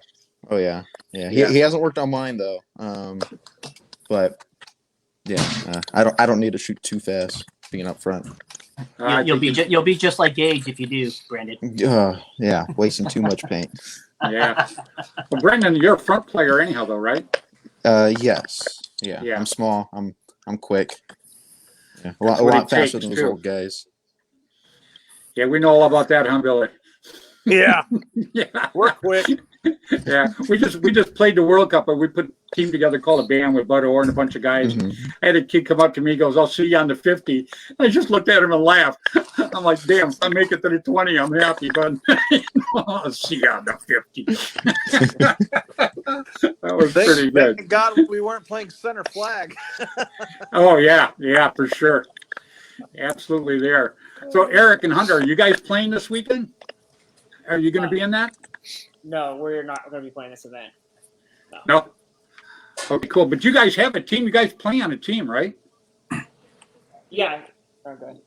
Oh yeah. Yeah. Yeah. He hasn't worked on mine though. But yeah, I don't need to shoot too fast being up front. You'll be just like Gage if you do, Brandon. Yeah, wasting too much paint. Yeah. Well, Brendan, you're a front player anyhow, though, right? Yes. Yeah. Yeah. I'm small. I'm quick. Yeah. A That's lot what it faster takes, than those too. old guys. Yeah, we know all about that, huh, Billy? Yeah, Yeah. we're quick. Yeah. We just played the World Cup, but we put a team together called a band with Bud Orr and a bunch of guys. Mhm. I had a kid come up to me, he goes, I'll see you on the 50. I just looked at him and laughed. I'm like, damn, if I make it to the 20, I'm happy, but I'll see you on the 50. That was pretty good. Thank God we weren't playing center flag. Oh, yeah. Yeah, for sure. Absolutely there. So, Eric and Hunter, are you guys playing this weekend? Are you going to be in that? No, we're not going to be playing this event. No. Okay, cool. But you guys have a team. You guys play on a team, right? Yeah. Okay.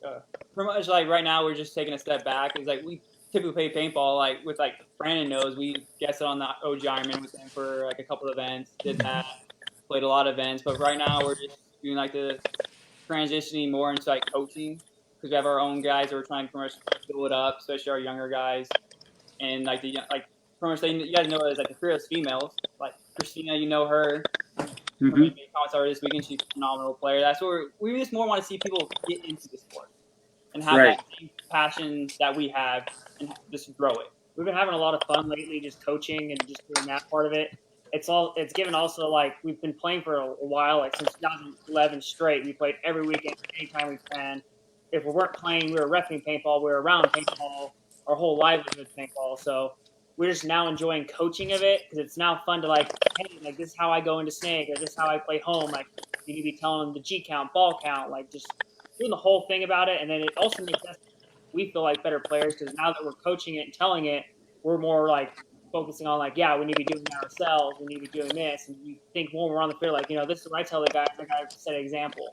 Pretty much like right now we're just taking a step back. It's like we typically play paintball like with like Brandon knows. We guested on the OG Ironman with him for like a couple of events. Did that. Played a lot of events. But right now we're just doing like the transitioning more into like coaching because we have our own guys that we're trying to pretty much build it up, especially our younger guys. And like pretty much you guys know it as like the fearless females. Like Christina, you know her. Mm-hmm. Made comments already this weekend. She's a phenomenal player. That's what we just more want to see people get into the sport and have Right. that same passion that we have and just grow it. We've been having a lot of fun lately, just coaching and just doing that part of it. It's given also like we've been playing for a while, like since 2011 straight. We played every weekend, anytime we can. If we weren't playing, we were repping paintball. We were around paintball. Our whole livelihood paintball. So we're just now enjoying coaching of it because it's now fun to like, hey, like this is how I go into Snake or this is how I play home. Like you need to be telling them the G count, ball count, like just doing the whole thing about it. And then it also makes us, we feel like better players because now that we're coaching it and telling it, we're more like focusing on like, yeah, we need to be doing that ourselves. We need to be doing this. And you think when we're on the field, like, this is what I tell the guy set an example.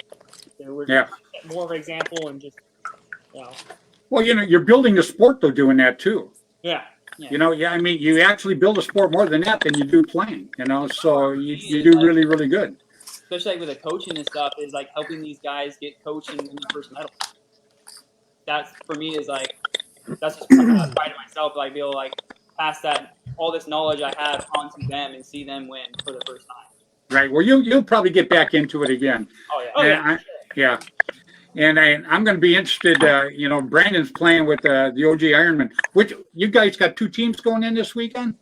So we're Yeah. set more of an example and just, Well, you're building the sport, though, doing that, too. yeah. Yeah, I mean, you actually build a sport more than that than you do playing, so you do really, really good. Especially like with the coaching and stuff is like helping these guys get coaching in the first medal. That's for me is like, that's just pride in myself. Like be able to like pass that, all this knowledge I have onto them and see them win for the first time. Right. Well, you'll probably get back into it again. Oh yeah. Oh yeah. Yeah. And I'm going to be interested. Brandon's playing with the OG Ironman. Which you guys got two teams going in this weekend?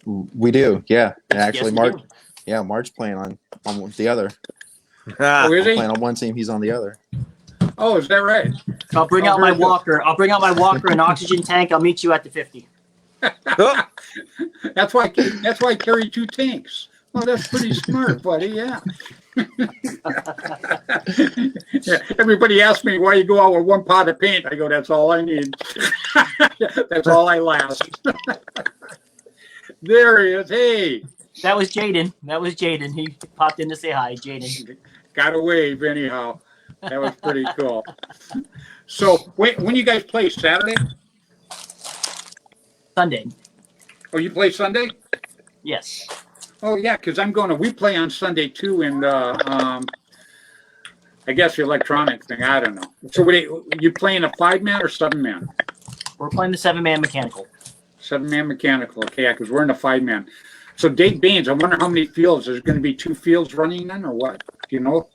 We do. Yeah. Actually, Yes, we Mark. Yeah, Mark's playing on the other. Oh, is I'm he? playing on one team. He's on the other. Oh, is that right? I'll bring Oh, out my very good. walker. I'll bring out my walker and oxygen tank. I'll meet you at the 50. That's why I carry two tanks. Well, that's pretty smart, buddy. Yeah. Yeah. Everybody asks me why you go out with one pot of paint. I go, that's all I need. That's all I last. There he is. Hey, That was Jaden. He popped in to say hi, Jaden. got a wave anyhow. That was pretty cool. So when you guys play, Saturday? Sunday. Oh, you play Sunday? Yes. Oh yeah, because we play on Sunday too in the I guess the electronic thing. I don't know. So you playing a 5-man or 7-man? We're playing the 7-man mechanical. 7-man mechanical. Okay, yeah, because we're in a 5-man. So Dave Baines, I wonder how many fields. There's going to be 2 fields running then, or what? Do you know?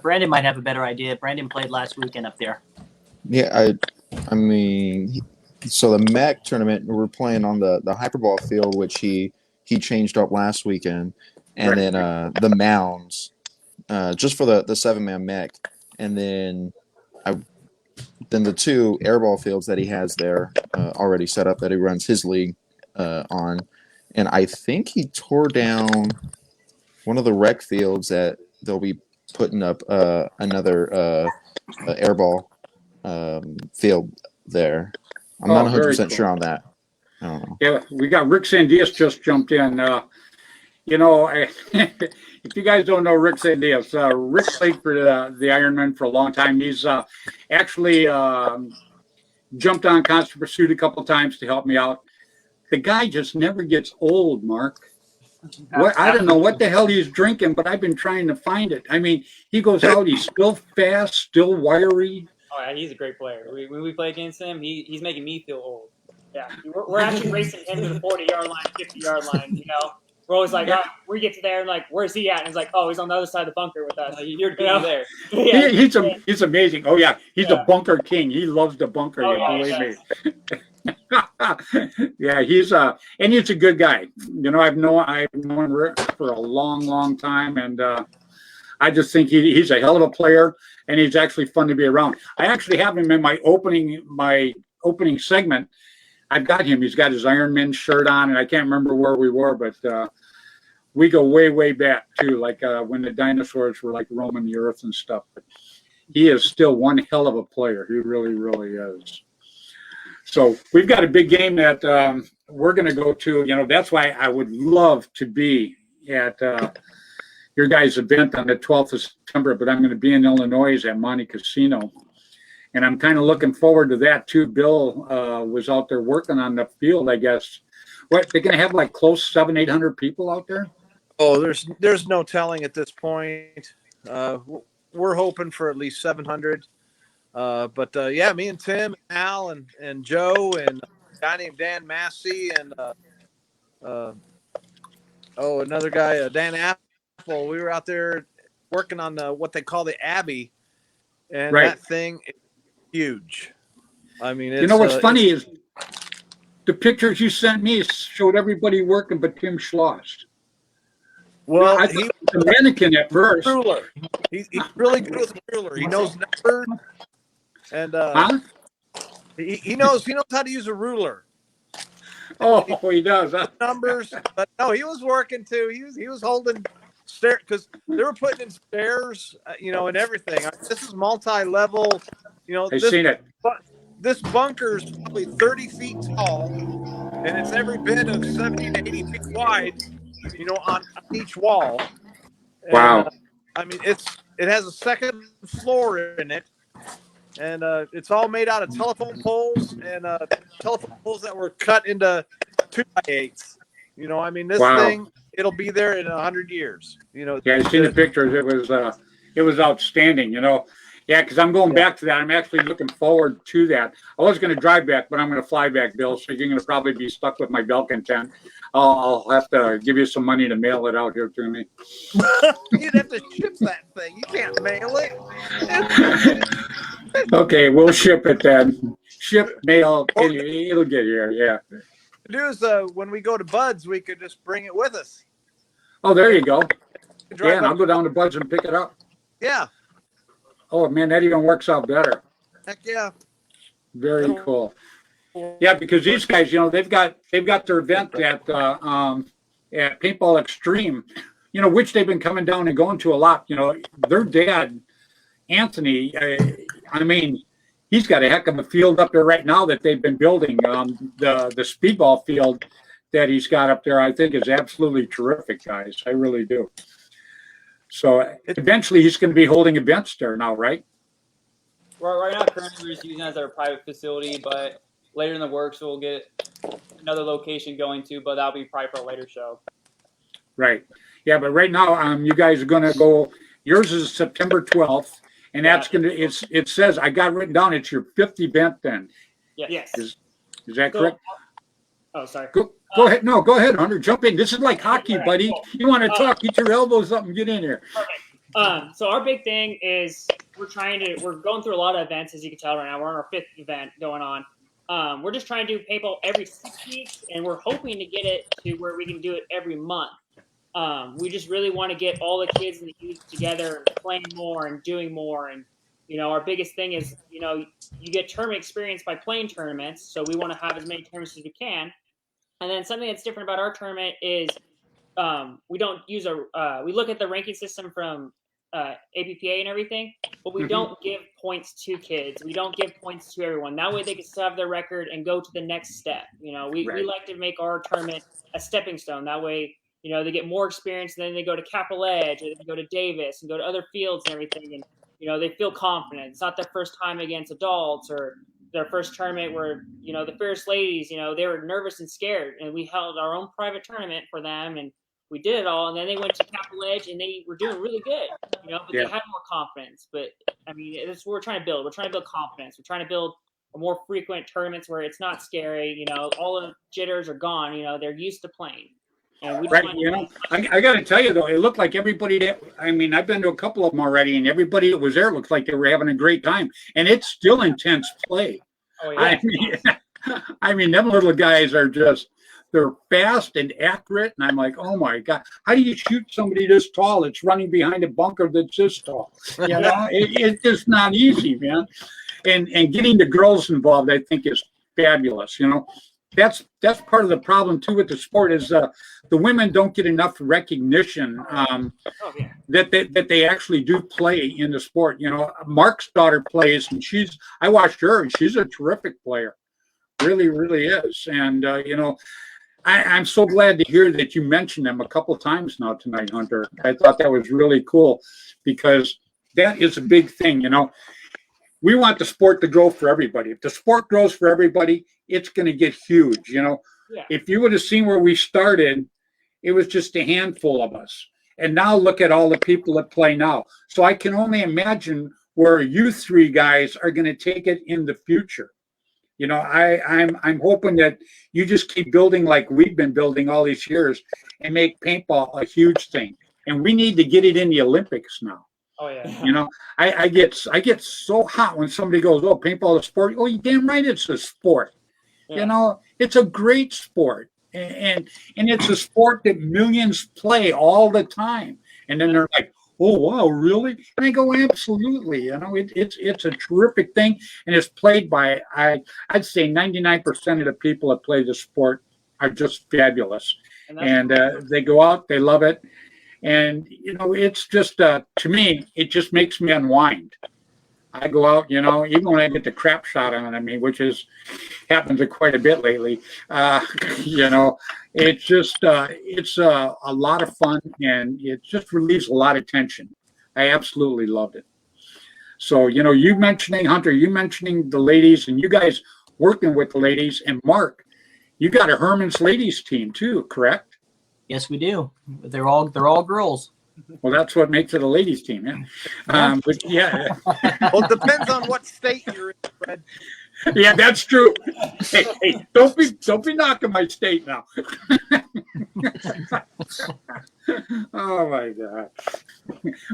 Brandon might have a better idea. Brandon played last weekend up there. Yeah, I mean, so the mech tournament we're playing on the hyperball field, which he changed up last weekend, and Right. then the mounds, just for the 7-man mech, and then the 2 airball fields that he has there already set up that he runs his league on, and I think he tore down one of the rec fields that they'll be putting up another airball field there. I'm not Oh, very 100% cool. sure on that. I don't know. Yeah, we got Rick Sandias just jumped in. if you guys don't know Rick Sandias, Rick played for the Ironmen for a long time. He's actually jumped on Constant Pursuit a couple times to help me out. The guy just never gets old, Mark. I don't know what the hell he's drinking, but I've been trying to find it. I mean, he goes out, he's still fast, still wiry. Oh yeah, he's a great player. When we play against him, he's making me feel old. Yeah, we're actually racing him to the 40-yard line, 50-yard line. We're always like, oh, we get to there and like, where's he at? And it's like, oh, he's on the other side of the bunker with us. You're there. Yeah, He's amazing. Oh yeah, he's a bunker king. He loves the bunker. Oh, you believe me. Yeah, he's a good guy. I've known Rick for a long, long time, and I just think he's a hell of a player, and he's actually fun to be around. I actually have him in my opening segment. I've got him. He's got his Iron Man shirt on, and I can't remember where we were, but we go way, way back too, like when the dinosaurs were like roaming the earth and stuff. But he is still one hell of a player. He really, really is. So we've got a big game that we're going to go to. That's why I would love to be at your guys' event on the 12th of September, but I'm going to be in Illinois at Monte Casino. And I'm kind of looking forward to that too. Bill was out there working on the field, I guess. What, they're going to have like close 700-800 people out there? Oh, there's no telling at this point. We're hoping for at least 700. But yeah, me and Tim, Al, and Joe, and a guy named Dan Massey, and another guy, Dan Apple. We were out there working on what they call the Abbey, and right. That thing is huge. I mean, what's funny is the pictures you sent me showed everybody working but Tim Schloss. Well, I thought he was a mannequin at first. Ruler. He's really good with a ruler. He knows numbers, and he knows how to use a ruler. Oh, he does. Huh? Numbers, but no, he was working too. He was holding stairs because they were putting in stairs, and everything. This is multi-level. I've seen it. This bunker is probably 30 feet tall, and it's every bit of 70 to 80 feet wide. On each wall. And, wow. I mean, it has a second floor in it, and it's all made out of telephone poles and telephone poles that were cut into 2x8s. I mean, this thing, it'll be there in 100 years. Yeah, I've seen the pictures. It was outstanding. Yeah, because I'm going back to that. I'm actually looking forward to that. I was going to drive back, but I'm going to fly back, Bill. So you're going to probably be stuck with my Belkin tent. I'll have to give you some money to mail it out here to me. You'd have to ship that thing. You can't mail it. Okay, we'll ship it then. Ship, mail, it'll get here. Yeah. The do is when we go to Bud's, we could just bring it with us. Oh, there you go. Yeah, and I'll go down to Bud's and pick it up. Yeah. Oh man, that even works out better. Heck yeah. Very cool. Yeah, because these guys, they've got their event at Paintball Extreme, which they've been coming down and going to a lot. Their dad, Anthony, I mean, he's got a heck of a field up there right now that they've been building. The speedball field that he's got up there, I think, is absolutely terrific, guys. I really do. So eventually he's going to be holding events there now, right? Right now, currently we're just using it as our private facility, but later in the works we'll get another location going to, but that'll be probably for a later show. Right. Yeah, but right now, you guys are going to go. Yours is September 12th, and that's going to. It says I got written down. It's your 5th event then. Yes. Is that correct? Oh, sorry. Go ahead. No, go ahead, Hunter. Jump in. This is like hockey, buddy. Cool. You want to talk? Get your elbows up and get in here. Perfect. So our big thing is we're going through a lot of events, as you can tell right now. We're on our 5th event going on. We're just trying to do paintball every 6 weeks, and we're hoping to get it to where we can do it every month. We just really want to get all the kids and the youth together, playing more and doing more. And, our biggest thing is, you get tournament experience by playing tournaments. So we want to have as many tournaments as we can. And then something that's different about our tournament is we don't use we look at the ranking system from APPA and everything, but we don't give points to kids. We don't give points to everyone. That way they can still have their record and go to the next step. We like to make our tournament a stepping stone. That way, they get more experience, and then they go to Capital Edge, or they go to Davis, and go to other fields and everything, and they feel confident. It's not their first time against adults or their first tournament where the Fierce Ladies, they were nervous and scared, and we held our own private tournament for them, and we did it all, and then they went to Capital Edge, and they were doing really good, but they had more confidence. But I mean, that's what we're trying to build. We're trying to build confidence. We're trying to build a more frequent tournaments where it's not scary. All the jitters are gone. They're used to playing. And we Right. I got to tell you, though, it looked like everybody that, I mean, I've been to a couple of them already, and everybody that was there looks like they were having a great time. And it's still intense play. Oh, yeah. I mean, them little guys are just, they're fast and accurate. And I'm like, oh, my God, how do you shoot somebody this tall that's running behind a bunker that's this tall? It's just not easy, man. And getting the girls involved, I think, is fabulous, That's part of the problem too with the sport is the women don't get enough recognition that they actually do play in the sport. Mark's daughter plays, and I watched her, and she's a terrific player, really, really is. And I'm so glad to hear that you mentioned them a couple times now tonight, Hunter. I thought that was really cool because that is a big thing. We want the sport to grow for everybody. If the sport grows for everybody, it's going to get huge. If you would have seen where we started, it was just a handful of us. And now look at all the people that play now. So I can only imagine where you three guys are going to take it in the future. I'm hoping that you just keep building like we've been building all these years and make paintball a huge thing. And we need to get it in the Olympics now. Oh yeah. I get so hot when somebody goes, "Oh, paintball is a sport." Oh, you damn right, it's a sport. Yeah. It's a great sport, and it's a sport that millions play all the time. And then they're like, "Oh, wow, really?" And I go, "Absolutely." It's a terrific thing, and it's played by I'd say 99% of the people that play the sport are just fabulous, and they go out, they love it. And, it's just, to me, it just makes me unwind. I go out, even when I get the crap shot on me, which happens quite a bit lately, it's just, it's a lot of fun, and it just relieves a lot of tension. I absolutely loved it. So, you mentioning, Hunter, you mentioning the ladies, and you guys working with the ladies, and Mark, you got a Herman's ladies team too, correct? Yes, we do. They're all girls. Well, that's what makes it a ladies' team, yeah. But yeah. Well, it depends on what state you're in, Fred. Yeah, that's true. Hey, don't be knocking my state now. Oh my God.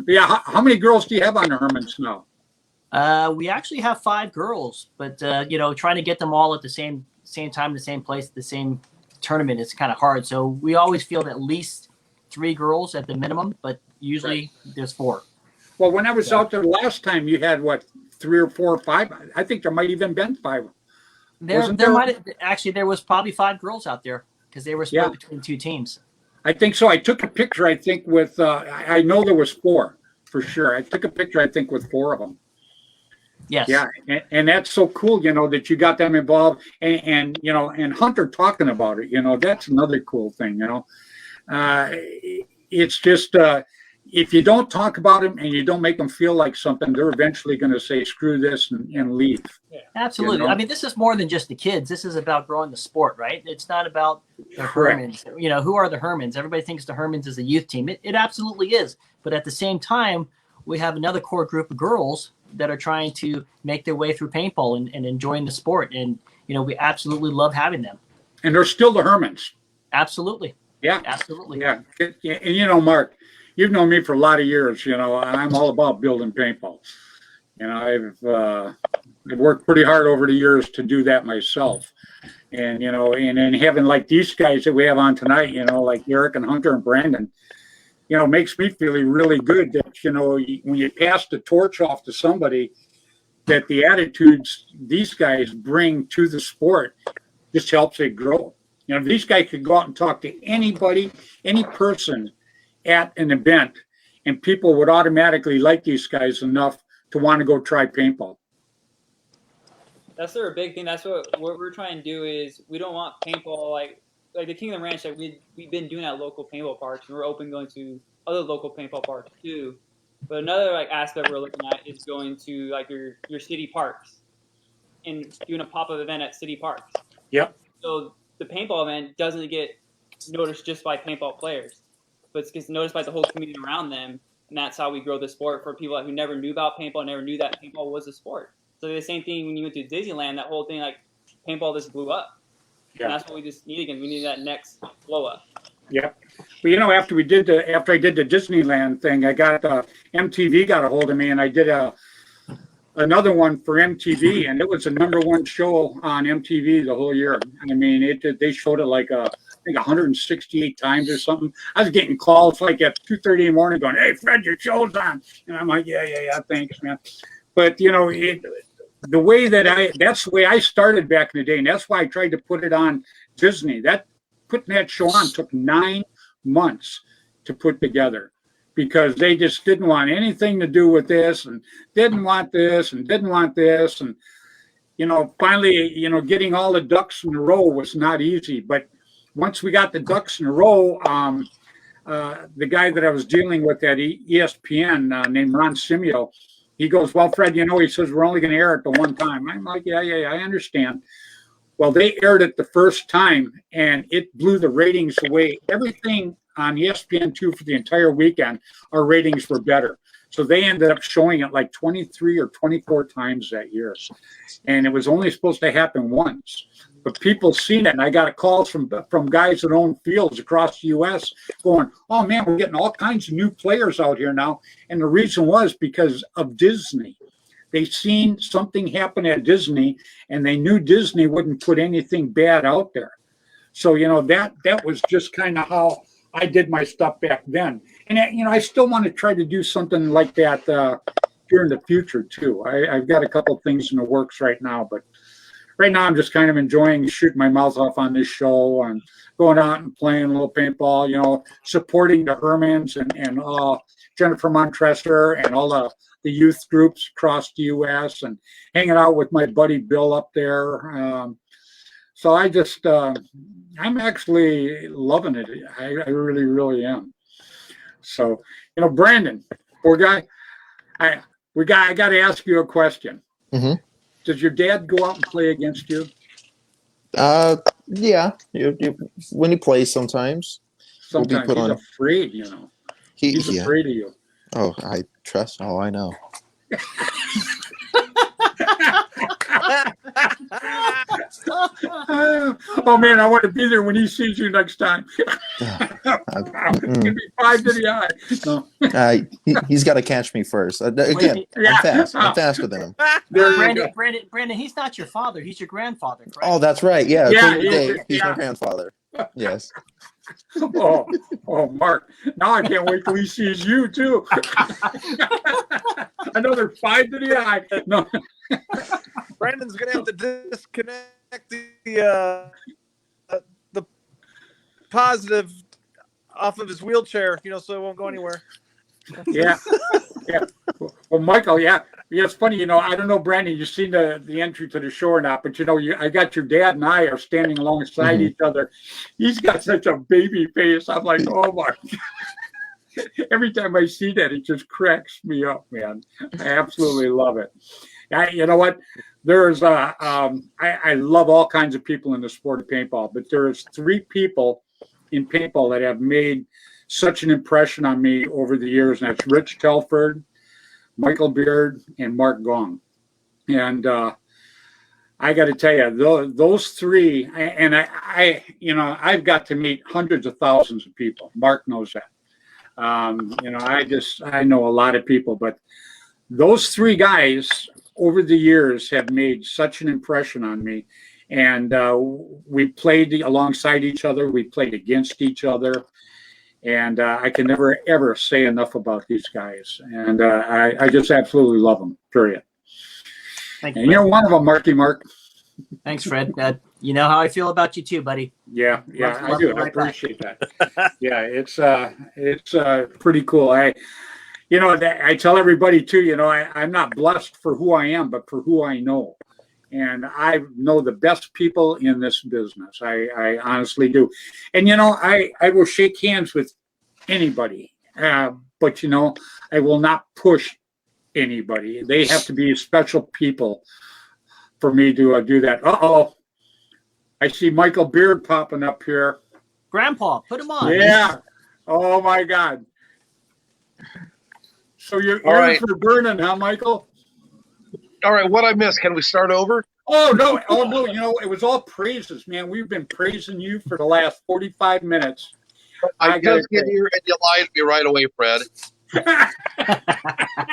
Yeah, how many girls do you have on the Hermans now? We actually have 5 girls, but trying to get them all at the same time, the same place, the same tournament is kind of hard. So we always field at least 3 girls at the minimum, but usually there's 4. Well, when I was out there last time, you had what, 3 or 4 or 5? I think there might even been 5. There was probably 5 girls out there because they were split between 2 teams. I think so. I took a picture, I think, with I know there was 4 for sure. I took a picture, I think, with 4 of them. Yes. Yeah, and that's so cool, that you got them involved, and Hunter talking about it, that's another cool thing, It's just if you don't talk about them and you don't make them feel like something, they're eventually going to say, "Screw this," and leave. Yeah. Absolutely. I mean, this is more than just the kids. This is about growing the sport, right? It's not about the Hermans. Who are the Hermans? Everybody thinks the Hermans is a youth team. It absolutely is. But at the same time, we have another core group of girls that are trying to make their way through paintball and enjoying the sport. And, we absolutely love having them. And they're still the Hermans. Absolutely. Yeah. Absolutely. Yeah. And, Mark, you've known me for a lot of years, and I'm all about building paintball. I've worked pretty hard over the years to do that myself. And, and then having like these guys that we have on tonight, like Eric and Hunter and Brandon, makes me feel really good that, when you pass the torch off to somebody, that the attitudes these guys bring to the sport just helps it grow. These guys could go out and talk to anybody, any person at an event, and people would automatically like these guys enough to want to go try paintball. That's their big thing. That's what we're trying to do is we don't want paintball like the Kingdom Ranch, like we've been doing at local paintball parks, and we're open going to other local paintball parks too. But another like aspect we're looking at is going to like your city parks and doing a pop-up event at city parks. Yep. So the paintball event doesn't get noticed just by paintball players, but it gets noticed by the whole community around them, and that's how we grow the sport for people who never knew about paintball, never knew that paintball was a sport. So the same thing when you went to Disneyland, that whole thing like paintball just blew up. Yeah. And that's what we just need again. We need that next blow up. Yeah. Well, you know, after I did the Disneyland thing, I got MTV got a hold of me, and I did another one for MTV, and it was the #1 show on MTV the whole year. I mean, they showed it like I think 168 times or something. I was getting calls like at 2:30 in the morning going, "Hey, Fred, your show's on," and I'm like, "Yeah, thanks, man." But you know, that's the way I started back in the day, and that's why I tried to put it on Disney. Putting that show on took 9 months to put together because they just didn't want anything to do with this and didn't want this and didn't want this. And, you know, finally, you know, getting all the ducks in a row was not easy. But once we got the ducks in a row, the guy that I was dealing with at ESPN named Ron Simio, he goes, "Well, Fred, you know," he says, "we're only going to air it the one time." I'm like, yeah, I understand. Well, they aired it the first time, and it blew the ratings away. Everything on ESPN2 for the entire weekend, our ratings were better. So they ended up showing it like 23 or 24 times that year. And it was only supposed to happen once. But people seen it, and I got calls from guys that own fields across the U.S. going, "Oh, man, we're getting all kinds of new players out here now." And the reason was because of Disney. They seen something happen at Disney, and they knew Disney wouldn't put anything bad out there. So, you know, that was just kind of how I did my stuff back then. And, you know, I still want to try to do something like that here in the future, too. I've got a couple things in the works right now, but right now I'm just kind of enjoying shooting my mouth off on this show and going out and playing a little paintball, you know, supporting the Hermans and Jennifer Montresor and all the youth groups across the U.S. and hanging out with my buddy Bill up there. So I just, I'm actually loving it. I really, really am. So, you know, Brandon, poor guy, I got to ask you a question. Mm-hmm. Does your dad go out and play against you? Yeah. When he plays, sometimes. Sometimes he's afraid, you know. He's afraid of you. Oh, I trust. Oh, I know. Oh man, I want to be there when he sees you next time. Give me 5 to the eye. No. He's got to catch me first. Again, I'm fast. I'm faster than him. Brandon, he's not your father. He's your grandfather, correct? Oh, that's right. Yeah. He's yeah. my grandfather. Yes. Oh, Mark. Now I can't wait till he sees you too. Another 5 to the eye. No. Brandon's gonna have to disconnect the positive off of his wheelchair, you know, so it won't go anywhere. Yeah. Well, Michael, yeah, it's funny, you know. I don't know, Brandon, you've seen the entry to the show or not, but you know, I got your dad and I are standing alongside each other. He's got such a baby face. I'm like, oh my. Every time I see that, it just cracks me up, man. I absolutely love it. You know what? There's I love all kinds of people in the sport of paintball, but there's 3 people in paintball that have made such an impression on me over the years, and that's Rich Telford, Michael Beard, and Mark Gong. And I got to tell you, those 3, and I you know, I've got to meet hundreds of thousands of people. Mark knows that. You know, I know a lot of people, but those 3 guys over the years have made such an impression on me. And we played alongside each other. We played against each other. And I can never, ever say enough about these guys. And I just absolutely love them, period. Thank you, and you're one of them, Marky Mark. Thanks, Fred. You know how I feel about you too, buddy. Yeah, I do. I appreciate that. Yeah, it's pretty cool. I tell everybody too, you know, I'm not blessed for who I am, but for who I know. And I know the best people in this business. I honestly do. And, I will shake hands with anybody. But, I will not push anybody. They have to be special people for me to do that. Uh-oh. I see Michael Beard popping up here. Grandpa, put him on. Yeah. Oh, my God. So your All ears right. are burning, huh, Michael? All right, what I missed? Can we start over? Oh, no. Oh, no. It was all praises, man. We've been praising you for the last 45 minutes. I just get here and you lied to me right away, Fred. Hey,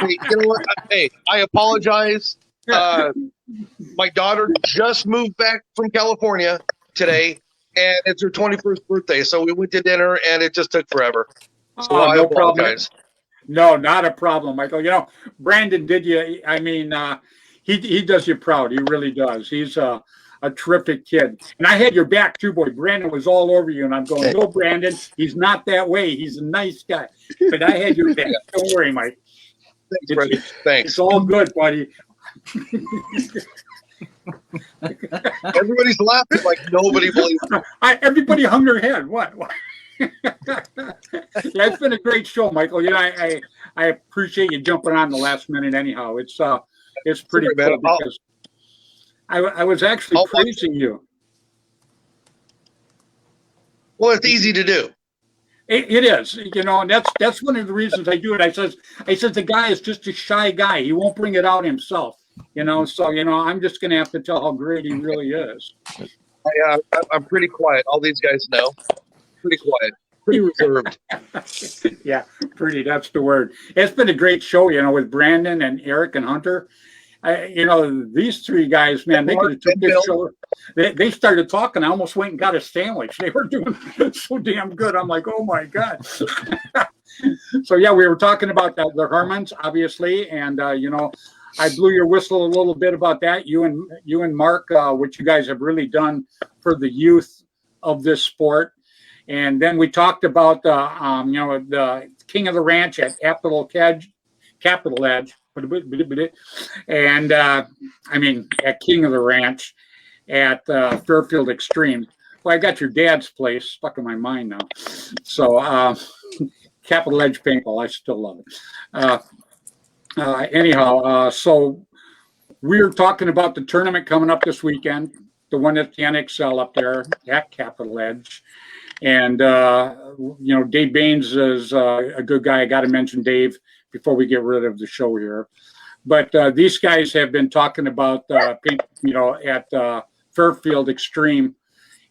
you know what? Hey, I apologize. My daughter just moved back from California today, and it's her 21st birthday. So we went to dinner, and it just took forever. So I no problem. apologize. No, not a problem, Michael. Brandon did you. I mean, he does you proud. He really does. He's a terrific kid. And I had your back too, boy. Brandon was all over you, and I'm going, no, Brandon, he's not that way. He's a nice guy. But I had your back. Don't worry, Mike. Thanks, Freddy. Thanks. It's all good, buddy. Everybody's laughing like nobody believes it. Everybody hung their head. What? Yeah, it's been a great show, Michael. I appreciate you jumping on the last minute. Anyhow, it's pretty Sorry, cool because I was actually praising you. Well, it's easy to do. It is, and that's one of the reasons I do it. I says the guy is just a shy guy. He won't bring it out himself. So I'm just gonna have to tell how great he really is. I'm pretty quiet. All these guys know. Pretty quiet. Pretty reserved. Yeah, pretty. That's the word. It's been a great show, with Brandon and Eric and Hunter. These three guys, man, they could have took this show. They started talking. I almost went and got a sandwich. They were doing so damn good. I'm like, oh my God. So yeah, we were talking about the Hermans, obviously, and I blew your whistle a little bit about that. You and Mark, what you guys have really done for the youth of this sport. And then we talked about the King of the Ranch at Capital Edge, and at King of the Ranch at Fairfield Extreme. Well, I got your dad's place stuck in my mind now. So Capital Edge Paintball, I still love it. Anyhow, so we're talking about the tournament coming up this weekend, the one at the NXL up there at Capital Edge. And, Dave Baines is a good guy. I got to mention Dave before we get rid of the show here. But these guys have been talking about, at Fairfield Extreme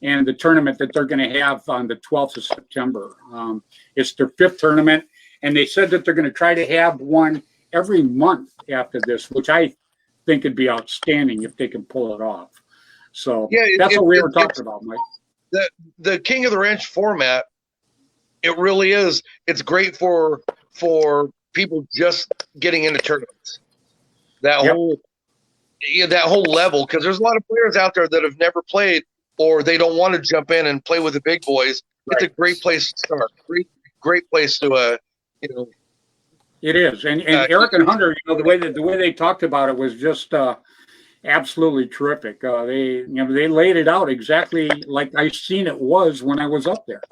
and the tournament that they're going to have on the 12th of September. It's their 5th tournament. And they said that they're going to try to have one every month after this, which I think would be outstanding if they can pull it off. So that's what we were talking about, Mike. The King of the Ranch format, it really is. It's great for people just getting into tournaments. That whole level, because there's a lot of players out there that have never played or they don't want to jump in and play with the big boys. It's a great place to start. Great place to It is, and Eric and Hunter, the way they talked about it was just absolutely terrific. They laid it out exactly like I seen it was when I was up there.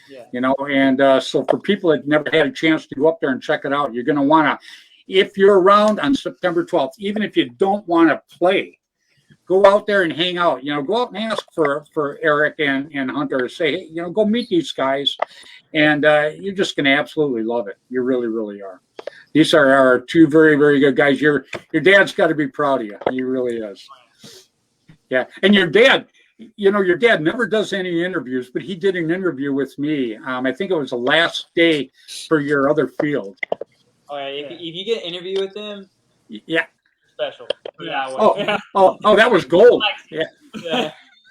Yeah. And so for people that never had a chance to go up there and check it out, you're going to want to, if you're around on September 12th, even if you don't want to play, go out there and hang out. Go out and ask for Eric and Hunter. Say, hey, go meet these guys, and you're just going to absolutely love it. You really, really are. These are our two very, very good guys. Your dad's got to be proud of you. He really is. Yeah, and your dad never does any interviews, but he did an interview with me. I think it was the last day for your other field. Oh, yeah. If you get an interview with him, yeah, special. Put it that way. Oh, that was gold. Yeah.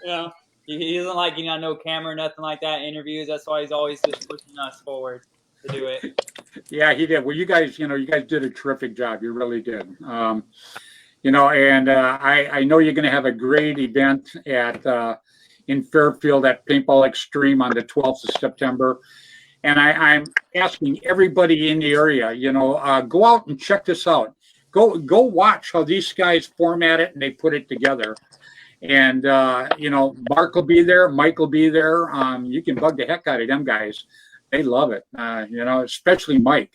Yeah. He doesn't like no camera, nothing like that. Interviews. That's why he's always just pushing us forward to do it. Yeah, he did. Well, you guys did a terrific job. You really did. And I know you're going to have a great event in Fairfield at Paintball Extreme on the 12th of September. And I'm asking everybody in the area, go out and check this out. go watch how these guys format it and they put it together. And Mark will be there, Mike will be there. You can bug the heck out of them guys. They love it. Especially Mike.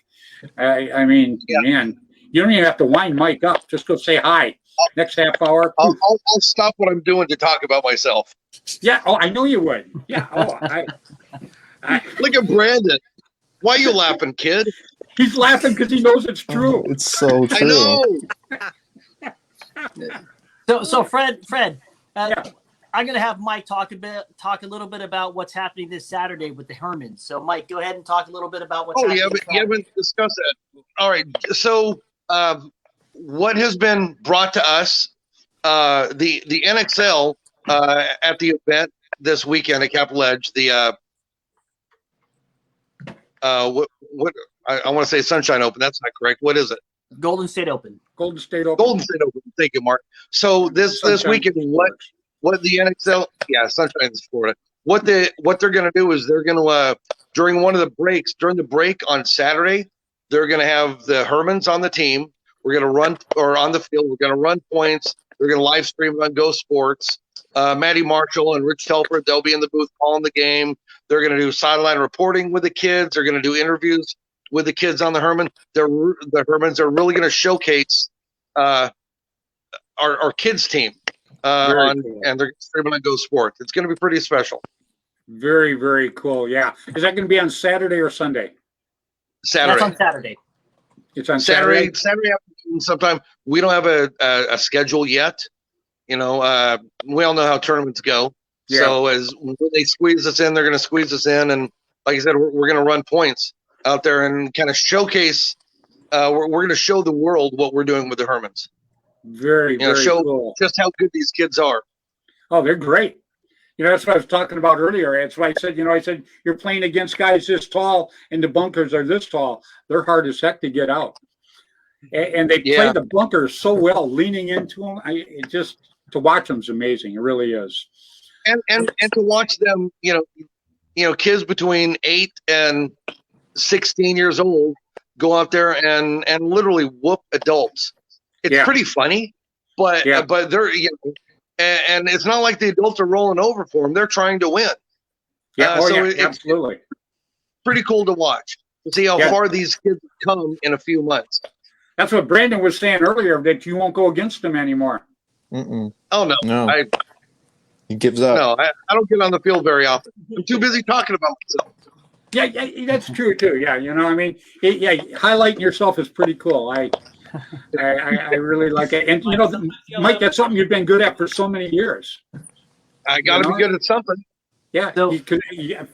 I mean, man, you don't even have to wind Mike up. Just go say hi. Next half hour. I'll stop what I'm doing to talk about myself. Yeah. Oh, I know you would. Yeah. Oh, Look at Brandon. Why are you laughing, kid? He's laughing because he knows it's true. It's so I true. know. So Fred, Yeah. I'm going to have Mike talk a little bit about what's happening this Saturday with the Hermans. So Mike, go ahead and talk a little bit about what's happening. You haven't discussed that. All right. So what has been brought to us, the NXL at the event this weekend at Capitol Edge, the what I want to say Sunshine Open. That's not correct. What is it? Golden State Open. Golden State Open. Golden State Open. Thank you, Mark. So this weekend, what the NXL? Yeah, Sunshine is Florida. What they're going to do is they're going to during one of the breaks, during the break on Saturday, they're going to have the Hermans on the team. We're going to run or on the field. We're going to run points. They're going to live stream it on Go Sports. Maddie Marshall and Rich Telford, they'll be in the booth calling the game. They're going to do sideline reporting with the kids. They're going to do interviews with the kids on the Herman. The Hermans are really going to showcase our kids team and they're streaming on Go Sports. It's going to be pretty special. Very, very cool. Yeah. Is that going to be on Saturday or Sunday? Saturday. That's on Saturday. It's on Saturday Saturday. afternoon sometime. We don't have a schedule yet. We all know how tournaments go. Yeah. So when they squeeze us in, they're going to squeeze us in. And like I said, we're going to run points out there and kind of showcase. We're going to show the world what we're doing with the Hermans. Very, very show cool. just how good these kids are. Oh, they're great. That's what I was talking about earlier. That's why I said, you're playing against guys this tall and the bunkers are this tall. They're hard as heck to get out. And they play the bunkers so well, leaning into them. To watch them is amazing. It really is. And to watch them, kids between 8 and 16 years old go out there and literally whoop adults. It's pretty funny, but they're and it's not like the adults are rolling over for them. They're trying to win. Absolutely. It's pretty cool to watch to see how far these kids have come in a few months. That's what Brandon was saying earlier, that you won't go against them anymore. Mm-mm. Oh no. He gives up. No, I don't get on the field very often. I'm too busy talking about myself. Yeah, that's true too. Yeah, highlighting yourself is pretty cool. I really like it. And Mike, that's something you've been good at for so many years. I got to be good at something. Yeah,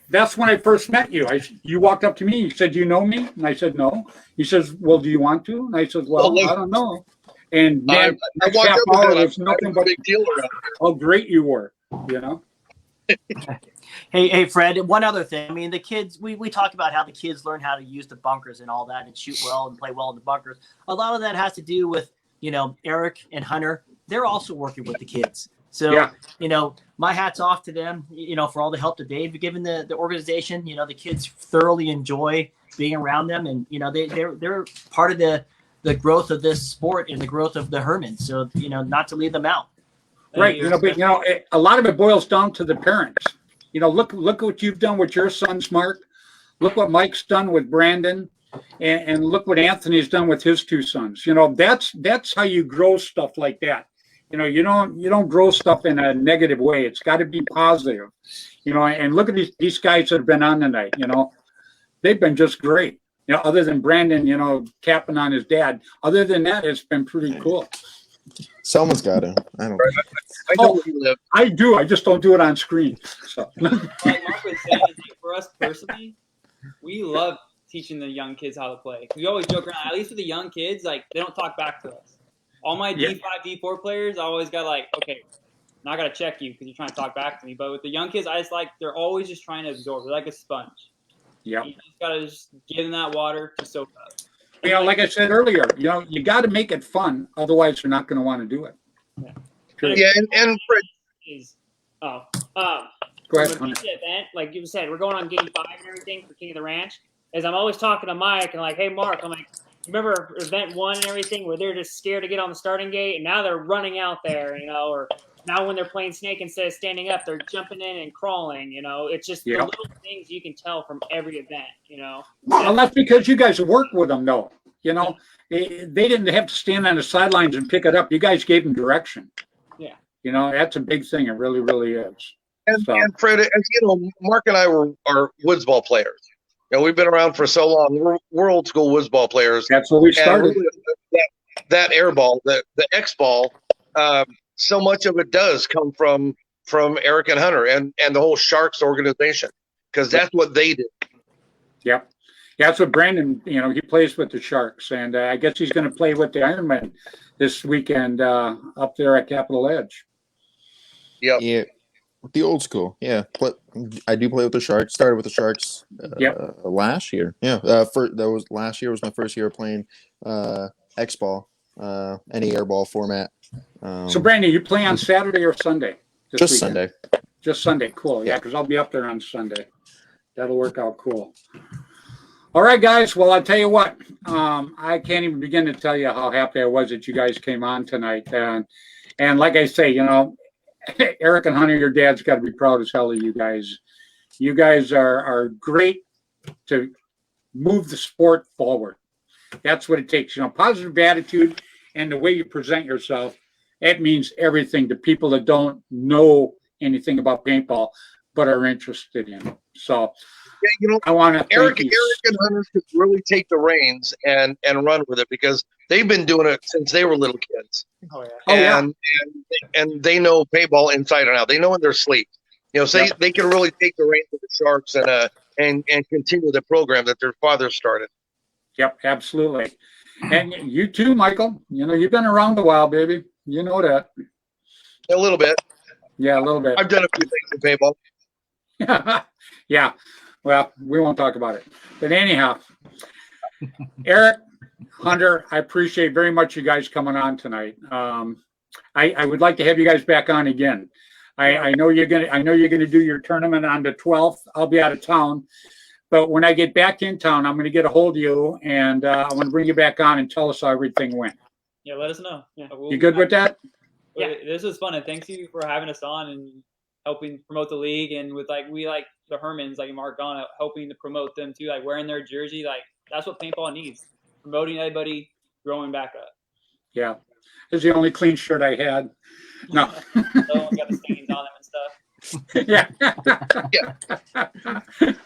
that's when I first met you. You walked up to me. You said, "You know me?" And I said, "No." He says, "Well, do you want to?" And I said, "Well, I don't know." And man, I walked up with was nothing but big deal around how great you were. Hey, Fred, one other thing. I mean, the kids, we talk about how the kids learn how to use the bunkers and all that and shoot well and play well in the bunkers. A lot of that has to do with, Eric and Hunter. They're also working with the kids. So, my hat's off to them, for all the help that they've given the organization. The kids thoroughly enjoy being around them. And, they're part of the growth of this sport and the growth of the Hermans. So, not to leave them out. Right. But a lot of it boils down to the parents. Look what you've done with your sons, Mark. Look what Mike's done with Brandon, and look what Anthony's done with his two sons. That's how you grow stuff like that. You don't grow stuff in a negative way. It's got to be positive. And look at these guys that have been on tonight. They've been just great. Other than Brandon, capping on his dad. Other than that, it's been pretty cool. Someone's got to. I don't. I know where you live. I do. I just don't do it on screen. So. Like Mark was saying, for us personally, we love teaching the young kids how to play. We always joke around. At least with the young kids, they don't talk back to us. All my D5, D4 players, I always got okay, now I got to check you because you're trying to talk back to me. But with the young kids, I just they're always just trying to absorb. They're like a sponge. Yeah. You just got to give them that water to soak up. Like I said earlier, you got to make it fun. Otherwise, they're not going to want to do it. Yeah, and Fred. Go ahead. Event, like you said, we're going on game 5 and everything for King of the Ranch. I'm always talking to Mike and hey Mark, I'm like, remember event 1 and everything, where they're just scared to get on the starting gate, and now they're running out there, or now when they're playing snake, instead of standing up, they're jumping in and crawling. It's just the little things you can tell from every event. Well, that's because you guys worked with them, though. They didn't have to stand on the sidelines and pick it up. You guys gave them direction. Yeah. That's a big thing. It really, really is. And Fred, as you know, Mark and I are woods ball players. We've been around for so long. We're old school woods ball players. That's where we started. Really, that air ball, the X ball, so much of it does come from Eric and Hunter and the whole Sharks organization, because that's what they did. Yep. Yeah, that's what Brandon, he plays with the Sharks, and I guess he's going to play with the Ironmen this weekend up there at Capitol Edge. Yep. Yeah. The old school, yeah. I do play with the Sharks. Started with the Sharks last year. Yeah, last year was my first year playing X ball, any airball format. So, Brandon, you play on Saturday or Sunday? Just weekend? Sunday. Just Sunday, cool. Yeah, because I'll be up there on Sunday. That'll work out cool. All right, guys. Well, I'll tell you what. I can't even begin to tell you how happy I was that you guys came on tonight. And like I say, Eric and Hunter, your dad's got to be proud as hell of you guys. You guys are great to move the sport forward. That's what it takes. Positive attitude and the way you present yourself. It means everything to people that don't know anything about paintball but are interested in it. So I want to Eric and Hunter should really take the reins and run with it, because they've been doing it since they were little kids. Oh yeah. And they know paintball inside and out. They know in their sleep. So they can really take the reins of the Sharks and continue the program that their father started. Yep, absolutely. And you too, Michael. You've been around a while, baby. You know that. A little bit. Yeah, a little bit. I've done a few things in paintball. Yeah. Well, we won't talk about it. But anyhow, Eric, Hunter, I appreciate very much you guys coming on tonight. I would like to have you guys back on again. I know you're gonna do your tournament on the 12th. I'll be out of town, but when I get back in town, I'm gonna get a hold of you, and I want to bring you back on and tell us how everything went. Yeah, let us know. Yeah, you good with that? Yeah, this was fun, and thanks you for having us on and helping promote the league, and with we like the Hermans, like Mark on, helping to promote them too, like wearing their jersey. Like that's what paintball needs. Promoting everybody, growing back up. Yeah, it's the only clean shirt I had. No. So got the stains on them and stuff. Yeah.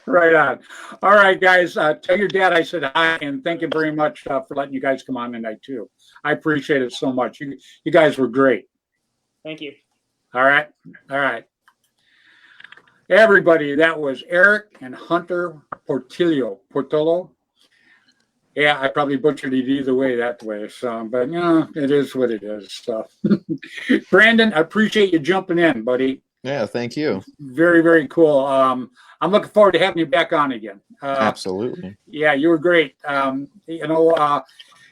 Right on. All right, guys. Tell your dad I said hi, and thank you very much for letting you guys come on tonight too. I appreciate it so much. You guys were great. Thank you. All right. All right. Everybody, that was Eric and Hunter Portillo. Yeah, I probably butchered it either way that way. So, but it is what it is. So, Brandon, I appreciate you jumping in, buddy. Yeah, thank you. Very, very cool. I'm looking forward to having you back on again. Absolutely. Yeah, you were great.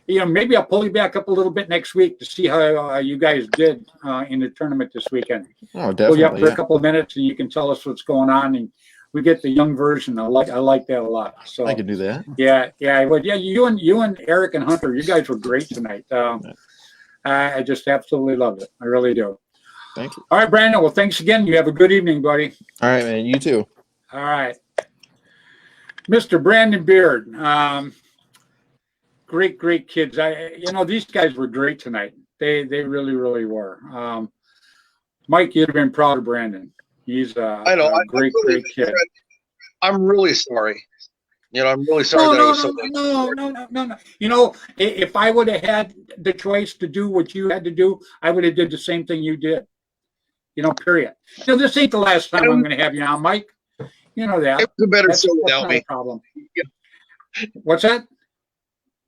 Maybe I'll pull you back up a little bit next week to see how you guys did in the tournament this weekend. Oh, definitely. Pull you up for a couple of minutes, and you can tell us what's going on, and we get the young version. I like that a lot. So I can do that. Yeah, I would. Yeah, you and Eric and Hunter, you guys were great tonight. I just absolutely loved it. I really do. Thank you. All right, Brandon. Well, thanks again. You have a good evening, buddy. All right, man. You too. All right, Mr. Brandon Beard. Great kids. These guys were great tonight. They really, really were. Mike, you'd have been proud of Brandon. He's a great kid. I'm really sorry. I'm really sorry that I was so late. No. If I would have had the choice to do what you had to do, I would have did the same thing you did. Period. This ain't the last time I'm going to have you on, Mike. You know that. It was a better show without me. Problem. What's that?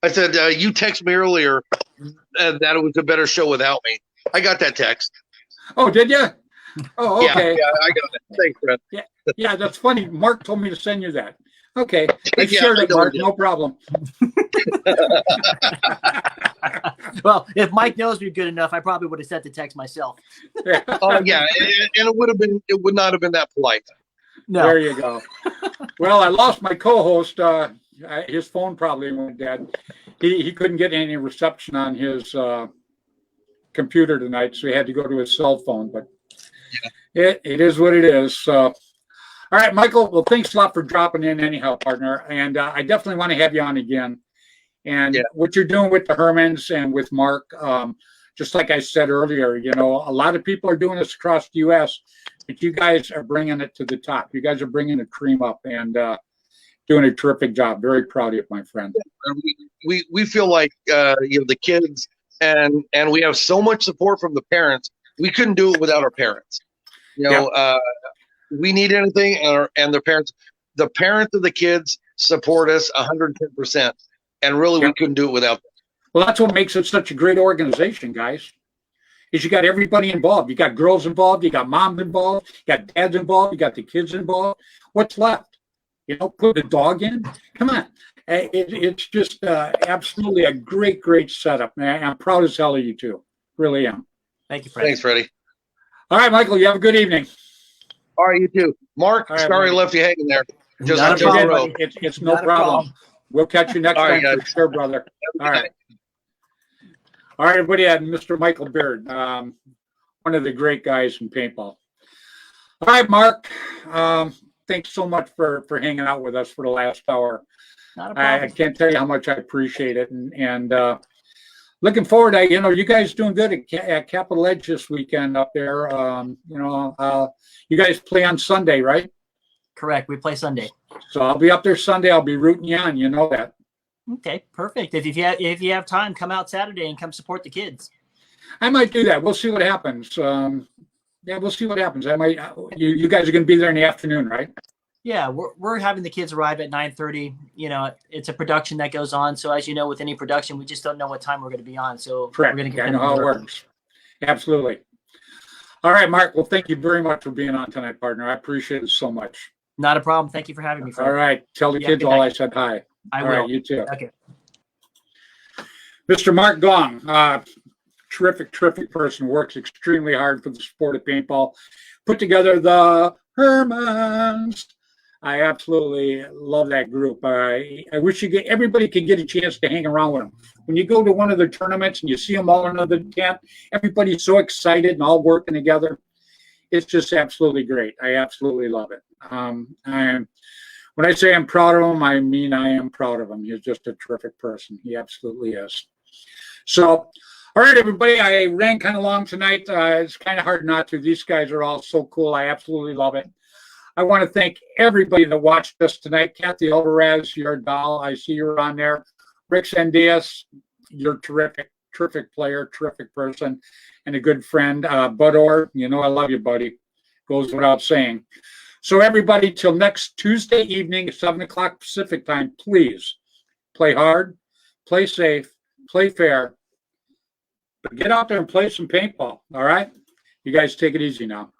I said, you texted me earlier that it was a better show without me. I got that text. Oh, did you? Oh, okay. Yeah, I got it. Thanks, Fred. Yeah, that's funny. Mark told me to send you that. Okay. I shared it, Mark. No problem. Well, if Mike knows me good enough, I probably would have sent the text myself. Oh, yeah. And it would not have been that polite. No. There you go. Well, I lost my co-host. His phone probably went dead. he couldn't get any reception on his computer tonight, so he had to go to his cell phone. But it is what it is. So, all right, Michael. Well, thanks a lot for dropping in, anyhow, partner. And I definitely want to have you on again. And what you're doing with the Hermans and with Mark, just like I said earlier, you know, a lot of people are doing this across the U.S., but you guys are bringing it to the top. You guys are bringing the cream up and doing a terrific job. Very proud of you, my friend. We feel like the kids and we have so much support from the parents. We couldn't do it without our parents. You know, we need anything, and the parents of the kids support us 110%. And really, we couldn't do it without them. Well, that's what makes it such a great organization, guys. Is you got everybody involved. You got girls involved. You got moms involved. You got dads involved. You got the kids involved. What's left? You know, put the dog in. Come on. It's just absolutely a great, great setup, man. I'm proud as hell of you two. Really am. Thank you, Freddie. Thanks, Freddie. All right, Michael, you have a good evening. All right, you too. Mark, All right, sorry I buddy. left you hanging there. Just Not a on the problem, road. It's no Not a problem. We'll catch you next All right, time for guys. sure, brother. All right. All right, everybody had Mr. Michael Beard, one of the great guys in paintball. All right, Mark. Thanks so much for hanging out with us for the last hour. Not a I problem. can't tell you how much I appreciate it, and looking forward to, you know, you guys doing good at Capitol Edge this weekend up there. You know, you guys play on Sunday, right? Correct. We play Sunday. So I'll be up there Sunday. I'll be rooting you on. You know that. Okay, perfect. If you have time, come out Saturday and come support the kids. I might do that. We'll see what happens. Yeah, we'll see what happens. I might. You guys are going to be there in the afternoon, right? Yeah, we're having the kids arrive at 9:30. You know, it's a production that goes on. So as you know, with any production, we just don't know what time we're going to be on. So Correct. we're going to Yeah, get I know how it works. Absolutely. All right, Mark. Well, thank you very much for being on tonight, partner. I appreciate it so much. Not a problem. Thank you for having me, Fred. All right. Tell the Yeah, kids good all night. I said hi. I All will. right, you too. Okay. Mr. Mark Gong, terrific person, works extremely hard for the sport of paintball. Put together the Hermans. I absolutely love that group. I wish everybody could get a chance to hang around with them. When you go to one of their tournaments and you see them all under the tent, everybody's so excited and all working together. It's just absolutely great. I absolutely love it. When I say I'm proud of him, I mean I am proud of him. He's just a terrific person. He absolutely is. So, all right, everybody, I ran kind of long tonight. It's kind of hard not to. These guys are all so cool. I absolutely love it. I want to thank everybody that watched us tonight. Kathy Alvarez, you're a doll. I see you're on there. Rick Sandias, you're terrific player, terrific person, and a good friend. Bud Orr, you know I love you, buddy. Goes without saying. So everybody, till next Tuesday evening at 7 o'clock Pacific time, please play hard, play safe, play fair, but get out there and play some paintball, all right? You guys take it easy now.